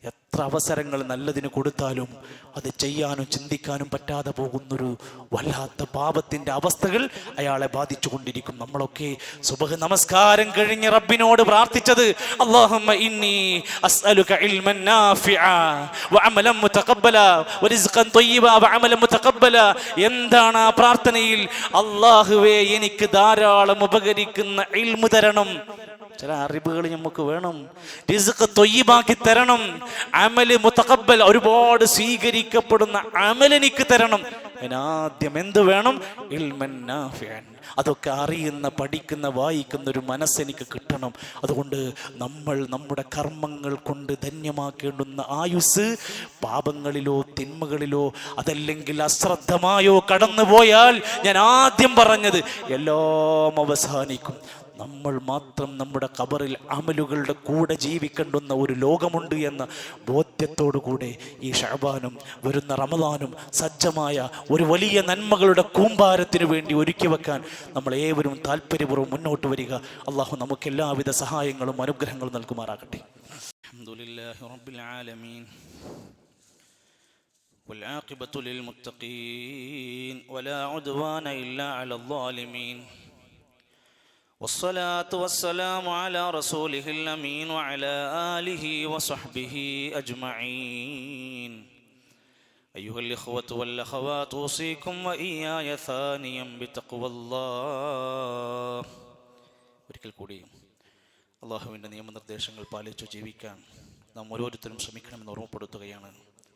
A: എത്ര അവസരങ്ങൾ നല്ലതിന് കൊടുത്താലും അത് ചെയ്യാനും ചിന്തിക്കാനും പറ്റാതെ പോകുന്നൊരു വല്ലാത്ത പാപത്തിന്റെ അവസ്ഥകൾ അയാളെ ബാധിച്ചു കൊണ്ടിരിക്കും. നമ്മളൊക്കെ സുബ്ഹ് നമസ്കാരം കഴിഞ്ഞ് റബ്ബിനോട് പ്രാർത്ഥിച്ചത്, അല്ലാഹുമ്മ ഇന്നി അസ്അലുക ഇൽമൻ നാഫിഅ വഅമലൻ മുതഖബ്ബല വറിസ്ഖൻ ത്വയ്യിബ വഅമലൻ മുതഖബ്ബല. എന്താണ് ആ പ്രാർത്ഥനയിൽ? അല്ലാഹുവേ, എനിക്ക് ധാരാളം ഉപകരിക്കുന്ന ഇൽമു തരണം. ചില അറിവുകൾ നമുക്ക് വേണം. റിസ്ഖ് ത്വയ്യിബാക്കി തരണം. അമല് മുതഖബ്ബൽ, ഒരുപാട് സ്വീകരിക്കപ്പെടുന്ന അമൽ എനിക്ക് തരണം. അതിനാദ്യം എന്ത് വേണം? ഇൽമൻ നാഫിഅൻ, അതൊക്കെ അറിയുന്ന, പഠിക്കുന്ന, വായിക്കുന്ന ഒരു മനസ്സെനിക്ക് കിട്ടണം. അതുകൊണ്ട് നമ്മൾ നമ്മുടെ കർമ്മങ്ങൾ കൊണ്ട് ധന്യമാക്കേണ്ടുന്ന ആയുസ് പാപങ്ങളിലോ തിന്മകളിലോ അതല്ലെങ്കിൽ അശ്രദ്ധമായോ കടന്നുപോയാൽ, ഞാൻ ആദ്യം പറഞ്ഞത്, എല്ലാം അവസാനിക്കും. നമ്മൾ മാത്രം നമ്മുടെ ഖബറിൽ അമലുകളുടെ കൂടെ ജീവിക്കേണ്ടുന്ന ഒരു ലോകമുണ്ട് എന്ന ബോധ്യത്തോടുകൂടെ ഈ ഷഅബാനും വരുന്ന റമദാനും സജ്ജമായ ഒരു വലിയ നന്മകളുടെ കൂമ്പാരത്തിനു വേണ്ടി ഒരുക്കി വെക്കാൻ നമ്മൾ ഏവരും താല്പര്യപൂർവ്വം മുന്നോട്ട് വരിക. അള്ളാഹു നമുക്ക് എല്ലാവിധ സഹായങ്ങളും അനുഗ്രഹങ്ങളും നൽകുമാറാകട്ടെ. അൽഹംദുലില്ലാഹി റബ്ബിൽ ആലമീൻ والعاقبة للمتقين ولا عدوان إلا على الظالمين والصلاة والسلام على رسوله الأمين وعلى آله وصحبه أجمعين. أيها الإخوة والأخوات، أوصيكم وإياي ثانيا بتقوى الله. ഒരിക്കൽ കൂടി അള്ളാഹുവിൻ്റെ നിയമനിർദ്ദേശങ്ങൾ പാലിച്ചു ജീവിക്കാൻ നാം ഓരോരുത്തരും ശ്രമിക്കണമെന്ന് ഓർമ്മപ്പെടുത്തുകയാണ്.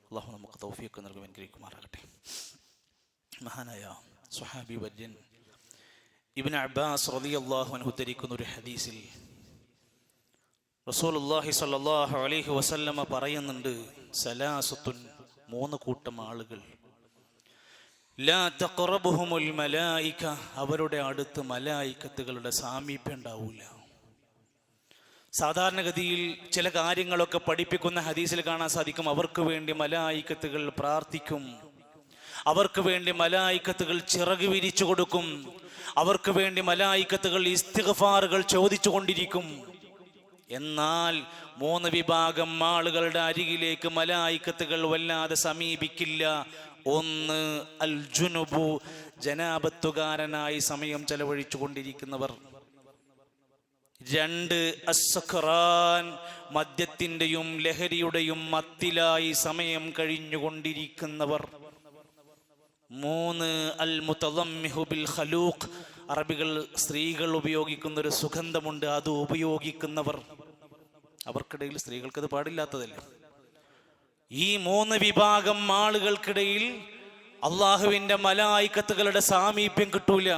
A: അള്ളാഹു നമുക്ക് തൗഫീഖ് നൽകുവാൻ അനുഗ്രഹിക്കുമാറാകട്ടെ. മഹാനായ സ്വഹാബി വര്യൻ ഇബ്നു അബ്ബാസ് റളിയല്ലാഹു അൻഹു ഉദ്ധരിക്കുന്ന ഒരു ഹദീസിൽ റസൂലുള്ളാഹി സ്വല്ലല്ലാഹു അലൈഹി വസല്ലമ പറയുന്നുണ്ട്, സലാസത്തുൻ, 3 കൂട്ടം ആളുകൾ, ലാ തഖറബുഹുൽ മലായിക, അവരുടെ അടുത്ത് മലായികത്തുകളുടെ സാമീപ്യം ഉണ്ടാവില്ല. സാധാരണഗതിയിൽ ചില കാര്യങ്ങളൊക്കെ പഠിപ്പിക്കുന്ന ഹദീസിൽ കാണാൻ സാധിക്കും, അവർക്ക് വേണ്ടി മലായികത്തുകൾ പ്രാർത്ഥിക്കും. അവർക്ക് വേണ്ടി മലായിക്കത്തുകൾ ചിറക് വിരിച്ചു കൊടുക്കും. അവർക്ക് വേണ്ടി മലായിക്കത്തുകൾ ഇസ്തിഗ്ഫാറുകൾ ചോദിച്ചു കൊണ്ടിരിക്കും. എന്നാൽ 3 വിഭാഗം ആളുകളുടെ അരികിലേക്ക് മലായിക്കത്തുകൾ വല്ലാതെ സമീപിക്കില്ല. 1, അൽ ജുനുബു, ജനാബത്തുകാരനായി സമയം ചെലവഴിച്ചു കൊണ്ടിരിക്കുന്നവർ. 2, അസ്സഖറാൻ, മദ്യത്തിൻ്റെയും ലഹരിയുടെയും മത്തിലായി സമയം കഴിഞ്ഞുകൊണ്ടിരിക്കുന്നവർ. 3, അൽ മുതളമ്മിഹു ബിൽ ഖലൂഖ്, അറബികൾ സ്ത്രീകൾ ഉപയോഗിക്കുന്ന ഒരു സുഗന്ധമുണ്ട്, അത് ഉപയോഗിക്കുന്നവർ. അവർക്കിടയിൽ സ്ത്രീകൾക്കത് പാടില്ലാത്തതല്ലേ. ഈ 3 വിഭാഗം ആളുകൾക്കിടയിൽ അള്ളാഹുവിൻ്റെ മലായിക്കത്തുകളുടെ സാമീപ്യം കിട്ടൂല.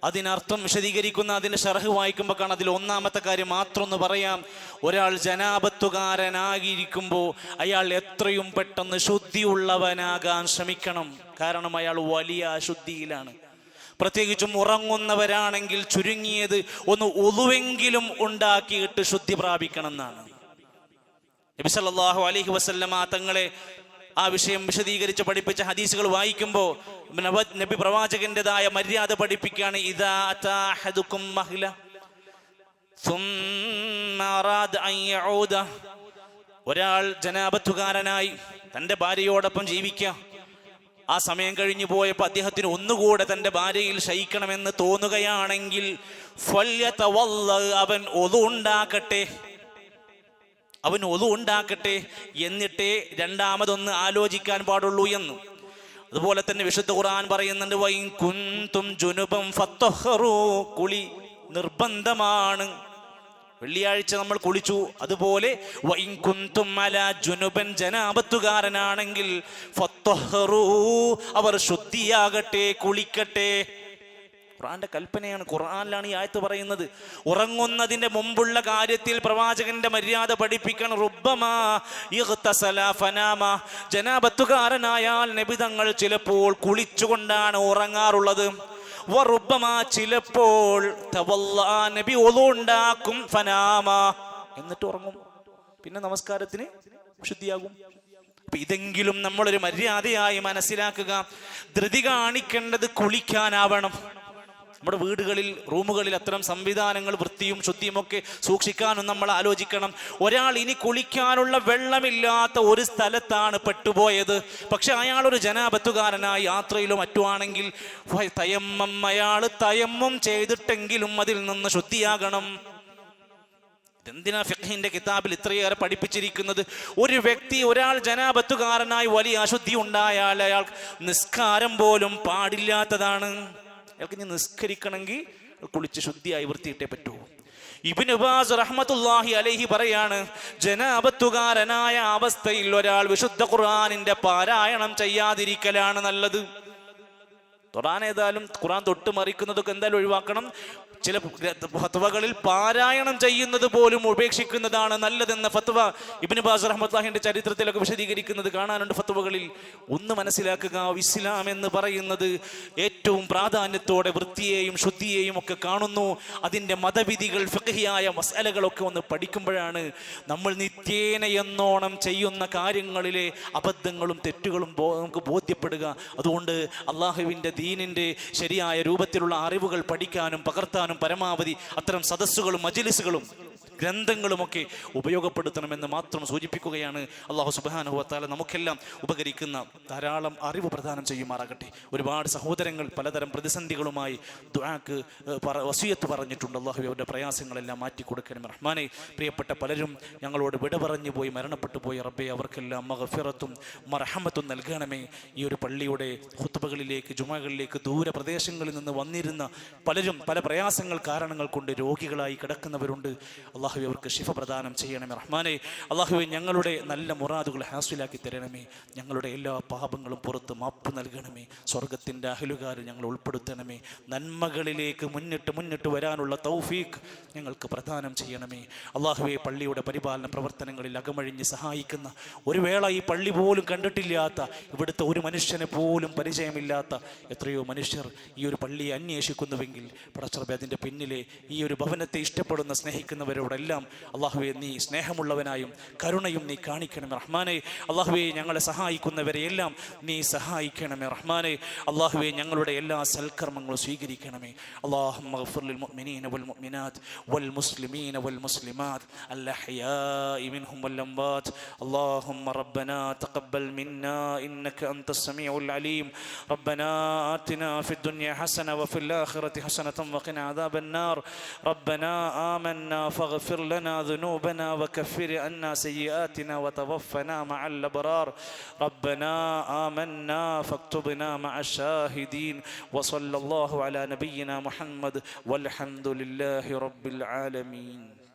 A: അതിനർത്ഥം വിശദീകരിക്കുന്ന അതിൻ്റെ ഷർഹ് വായിക്കുമ്പോൾ കാണാം. അതിൽ 1-ാമത്തെ കാര്യം മാത്രം ഒന്ന് പറയാം. ഒരാൾ ജനാബത്തുകാരനാകിയിരിക്കുമ്പോൾ അയാൾ എത്രയും പെട്ടെന്ന് ശുദ്ധിയുള്ളവനാകാൻ ശ്രമിക്കണം. കാരണം അയാൾ വലിയ അശുദ്ധിയിലാണ്. പ്രത്യേകിച്ചും ഉറങ്ങുന്നവരാണെങ്കിൽ ചുരുങ്ങിയത് ഒന്ന് ഉളുവെങ്കിലും ഉണ്ടാക്കിയിട്ട് ശുദ്ധി പ്രാപിക്കണം എന്നാണ്. നബി സല്ലല്ലാഹു അലൈഹി വസല്ലമ തങ്ങളെ ആ വിഷയം വിശദീകരിച്ച് പഠിപ്പിച്ച ഹദീസുകൾ വായിക്കുമ്പോൾ നബി പ്രവാചകന്റേതായ മര്യാദ പഠിപ്പിക്കുകയാണ്. ഇദാ അതാ അഹദുകും മഹ്ല സുമ്മ അറാദ അൻ യഊദ, ഒരാൾ ജനാബത്തുകാരനായി തൻ്റെ ഭാര്യയോടൊപ്പം ജീവിക്കുക. ആ സമയം കഴിഞ്ഞു പോയപ്പോൾ അദ്ദേഹത്തിന് ഒന്നുകൂടെ തൻ്റെ ഭാര്യയിൽ ശയിക്കണമെന്ന് തോന്നുകയാണെങ്കിൽ അവൻ ഒളു ഉണ്ടാക്കട്ടെ, എന്നിട്ടേ രണ്ടാമതൊന്ന് ആലോചിക്കാൻ പാടുള്ളൂ എന്ന്. അതുപോലെ തന്നെ വിശുദ്ധ ഖുർആൻ പറയുന്നുണ്ട്, വൈൻ കുന്തും ജുനുബം ഫത്തഹറു, കുളി നിർബന്ധമാണ്. വെള്ളിയാഴ്ച നമ്മൾ കുളിച്ചു, അതുപോലെ വൈൻ കുന്തും അലാ ജുനുബൻ, ജനാബത്തുകാരനാണെങ്കിൽ ഫത്തഹറു, അവർ ശുദ്ധിയാകട്ടെ, കുളിക്കട്ടെ. ഖുർആന്റെ കൽപ്പനയാണ്, ഖുർആനിലാണ് ഈ ആയത്ത് പറയുന്നത്. ഉറങ്ങുന്നതിന്റെ മുമ്പുള്ള കാര്യത്തിൽ പ്രവാചകന്റെ മര്യാദ പഠിപ്പിക്കണം. റുബ്ബമാ ഇഗ്തസല ഫനാമ, ജനാബത്തുകാരനായാൽ നബി തങ്ങൾ ചിലപ്പോൾ കുളിച്ചുകൊണ്ടാണ് ഉറങ്ങാറുള്ളത്. വറുബ്ബമാ, ചിലപ്പോൾ തവല്ലാ, നബി ഒളു ഉണ്ടാക്കും, ഫനാമ, എന്നിട്ട് ഉറങ്ങും, പിന്നെ നമസ്കാരത്തിന് ശുദ്ധിയാകും. അപ്പൊ ഇതെങ്കിലും നമ്മളൊരു മര്യാദയായി മനസ്സിലാക്കുക. ധൃതി കാണിക്കേണ്ടത് കുളിക്കാനാവണം. നമ്മുടെ വീടുകളിൽ, റൂമുകളിൽ അത്തരം സംവിധാനങ്ങൾ വൃത്തിയും ശുദ്ധിയും ഒക്കെ സൂക്ഷിക്കാനും നമ്മൾ ആലോചിക്കണം. ഒരാൾ ഇനി കുളിക്കാനുള്ള വെള്ളമില്ലാത്ത ഒരു സ്ഥലത്താണ് പെട്ടുപോയത്. പക്ഷെ അയാൾ ഒരു ജനാബത്തുകാരനായി യാത്രയിലോ മറ്റുമാണെങ്കിൽ അയാൾ തയമ്മം ചെയ്തിട്ടെങ്കിലും അതിൽ നിന്ന് ശുദ്ധിയാകണം. എന്തിനാ ഫിഖ്ഹിന്റെ കിതാബിൽ ഇത്രയേറെ പഠിപ്പിച്ചിരിക്കുന്നത്? ഒരു വ്യക്തി, ഒരാൾ ജനാബത്തുകാരനായി വലിയ അശുദ്ധി ഉണ്ടായാൽ അയാൾ നിസ്കാരം പോലും പാടില്ലാത്തതാണ്. അയാൾക്ക് ഇനി നിസ്കരിക്കണമെങ്കിൽ കുളിച്ച് ശുദ്ധിയായി വൃത്തിയിട്ടേ പറ്റൂ. ഇബ്നു ബാസ് റഹ്മത്തുള്ളാഹി അലൈഹി പറയാണ്, ജനാബത്തുകാരനായ അവസ്ഥയിൽ ഒരാൾ വിശുദ്ധ ഖുർആനിന്റെ പാരായണം ചെയ്യാതിരിക്കലാണ് നല്ലത്. ഖുർആൻ ഏതായാലും ഖുർആൻ തൊട്ട് മറിക്കുന്നതൊക്കെ എന്തായാലും ഒഴിവാക്കണം. ചില ഫത്വകളിൽ പാരായണം ചെയ്യുന്നത് പോലും ഉപേക്ഷിക്കുന്നതാണ് നല്ലതെന്ന ഫത്വ ഇബ്നു ബാസ് റഹ്മത്തുള്ളാഹിന്റെ ചരിത്രത്തിലൊക്കെ വിശദീകരിക്കുന്നത് കാണാനുണ്ട് ഫത്വകളിൽ. ഒന്ന് മനസ്സിലാക്കുക, ഇസ്ലാം എന്ന് പറയുന്നത് ഏറ്റവും പ്രാധാന്യത്തോടെ വൃത്തിയെയും ശുദ്ധിയെയും ഒക്കെ കാണുന്നു. അതിൻ്റെ മതവിധികൾ, ഫിഖ്ഹിയായ മസലകളൊക്കെ ഒന്ന് പഠിക്കുമ്പോഴാണ് നമ്മൾ നിത്യേന എന്നോണം ചെയ്യുന്ന കാര്യങ്ങളിലെ അബദ്ധങ്ങളും തെറ്റുകളും നമുക്ക് ബോധ്യപ്പെടുക. അതുകൊണ്ട് അള്ളാഹുവിൻ്റെ ദീനിൻ്റെ ശരിയായ രൂപത്തിലുള്ള അറിവുകൾ പഠിക്കാനും പകർത്താനും പരമാവധി അത്തരം സദസ്സുകളും മജ്ലിസുകളും ഗ്രന്ഥങ്ങളുമൊക്കെ ഉപയോഗപ്പെടുത്തണമെന്ന് മാത്രം സൂചിപ്പിക്കുകയാണ്. അല്ലാഹു സുബ്ഹാനഹു വ തആല നമുക്കെല്ലാം ഉപകരിക്കുന്ന ധാരാളം അറിവ് പ്രദാനം ചെയ്യുമാറാകട്ടെ. ഒരുപാട് സഹോദരങ്ങൾ പലതരം പ്രതിസന്ധികളുമായി ദുആക്ക് വസിയത്ത് പറഞ്ഞിട്ടുണ്ട്. അല്ലാഹു അവരുടെ പ്രയാസങ്ങളെല്ലാം മാറ്റിക്കൊടുക്കണമേ റഹ്മാനെ. പ്രിയപ്പെട്ട പലരും ഞങ്ങളോട് വിട പറഞ്ഞു പോയി, മരണപ്പെട്ടു പോയി റബ്ബേ, അവർക്കെല്ലാം മഗ്ഫിറത്തും മർഹമത്തും നൽകണമേ. ഈ ഒരു പള്ളിയുടെ ഖുത്ബകളിലേക്ക്, ജുമകളിലേക്ക് ദൂര പ്രദേശങ്ങളിൽ നിന്ന് വന്നിരുന്ന പലരും പല പ്രയാസങ്ങൾ കാരണങ്ങൾ കൊണ്ട് രോഗികളായി കിടക്കുന്നവരുണ്ട്. അള്ളാഹുവെ അവർക്ക് ശിഫ പ്രദാനം ചെയ്യണമേ റഹ്മാനെ. അള്ളാഹുവെ ഞങ്ങളുടെ നല്ല മുറാദുകൾ ഹാസിലാക്കി തരണമേ. ഞങ്ങളുടെ എല്ലാ പാപങ്ങളും പുറത്ത് മാപ്പ് നൽകണമേ. സ്വർഗത്തിൻ്റെ അഹലുകാർ ഞങ്ങൾ ഉൾപ്പെടുത്തണമേ. നന്മകളിലേക്ക് മുന്നിട്ട് വരാനുള്ള തൗഫീഖ് ഞങ്ങൾക്ക് പ്രദാനം ചെയ്യണമേ. അള്ളാഹുവെ പള്ളിയുടെ പരിപാലന പ്രവർത്തനങ്ങളിൽ അകമഴിഞ്ഞ് സഹായിക്കുന്ന, ഒരു വേള ഈ പള്ളി പോലും കണ്ടിട്ടില്ലാത്ത, ഇവിടുത്തെ ഒരു മനുഷ്യനെ പോലും പരിചയമില്ലാത്ത എത്രയോ മനുഷ്യർ ഈ ഒരു പള്ളിയെ അന്വേഷിക്കുന്നുവെങ്കിൽ പടച്ചറബേ, അതിൻ്റെ പിന്നിലെ ഈ ഒരു ഭവനത്തെ ഇഷ്ടപ്പെടുന്ന, സ്നേഹിക്കുന്നവരോട് ഞങ്ങളോടെല്ലാം അള്ളാഹുവേ നീ സ്നേഹമുള്ളവനായും കരുണയും നീ കാണിക്കണമേ റഹ്മാനെ. അള്ളാഹുവേ ഞങ്ങളെ സഹായിക്കുന്നവരെയെല്ലാം നീ സഹായിക്കണമേ റഹ്മാനെ. അള്ളാഹുവേ ഞങ്ങളുടെ എല്ലാ സൽക്കർമ്മങ്ങളും സ്വീകരിക്കണമേ. اللهم اغفر للمؤمنين والمؤمنات والمسلمين والمسلمات الأحياء منهم والأموات. اللهم ربنا تقبل منا إنك أنت السميع العليم. ربنا آتنا في الدنيا حسنة وفي الآخرة حسنة وقنا عذاب النار. ربنا آمنا فاغفر لنا ذنوبنا وكفر عنا سيئاتنا وتوفنا مع الأبرار. ربنا آمنا فاكتبنا مع الشاهدين. وصلى الله على نبينا محمد والحمد لله رب العالمين.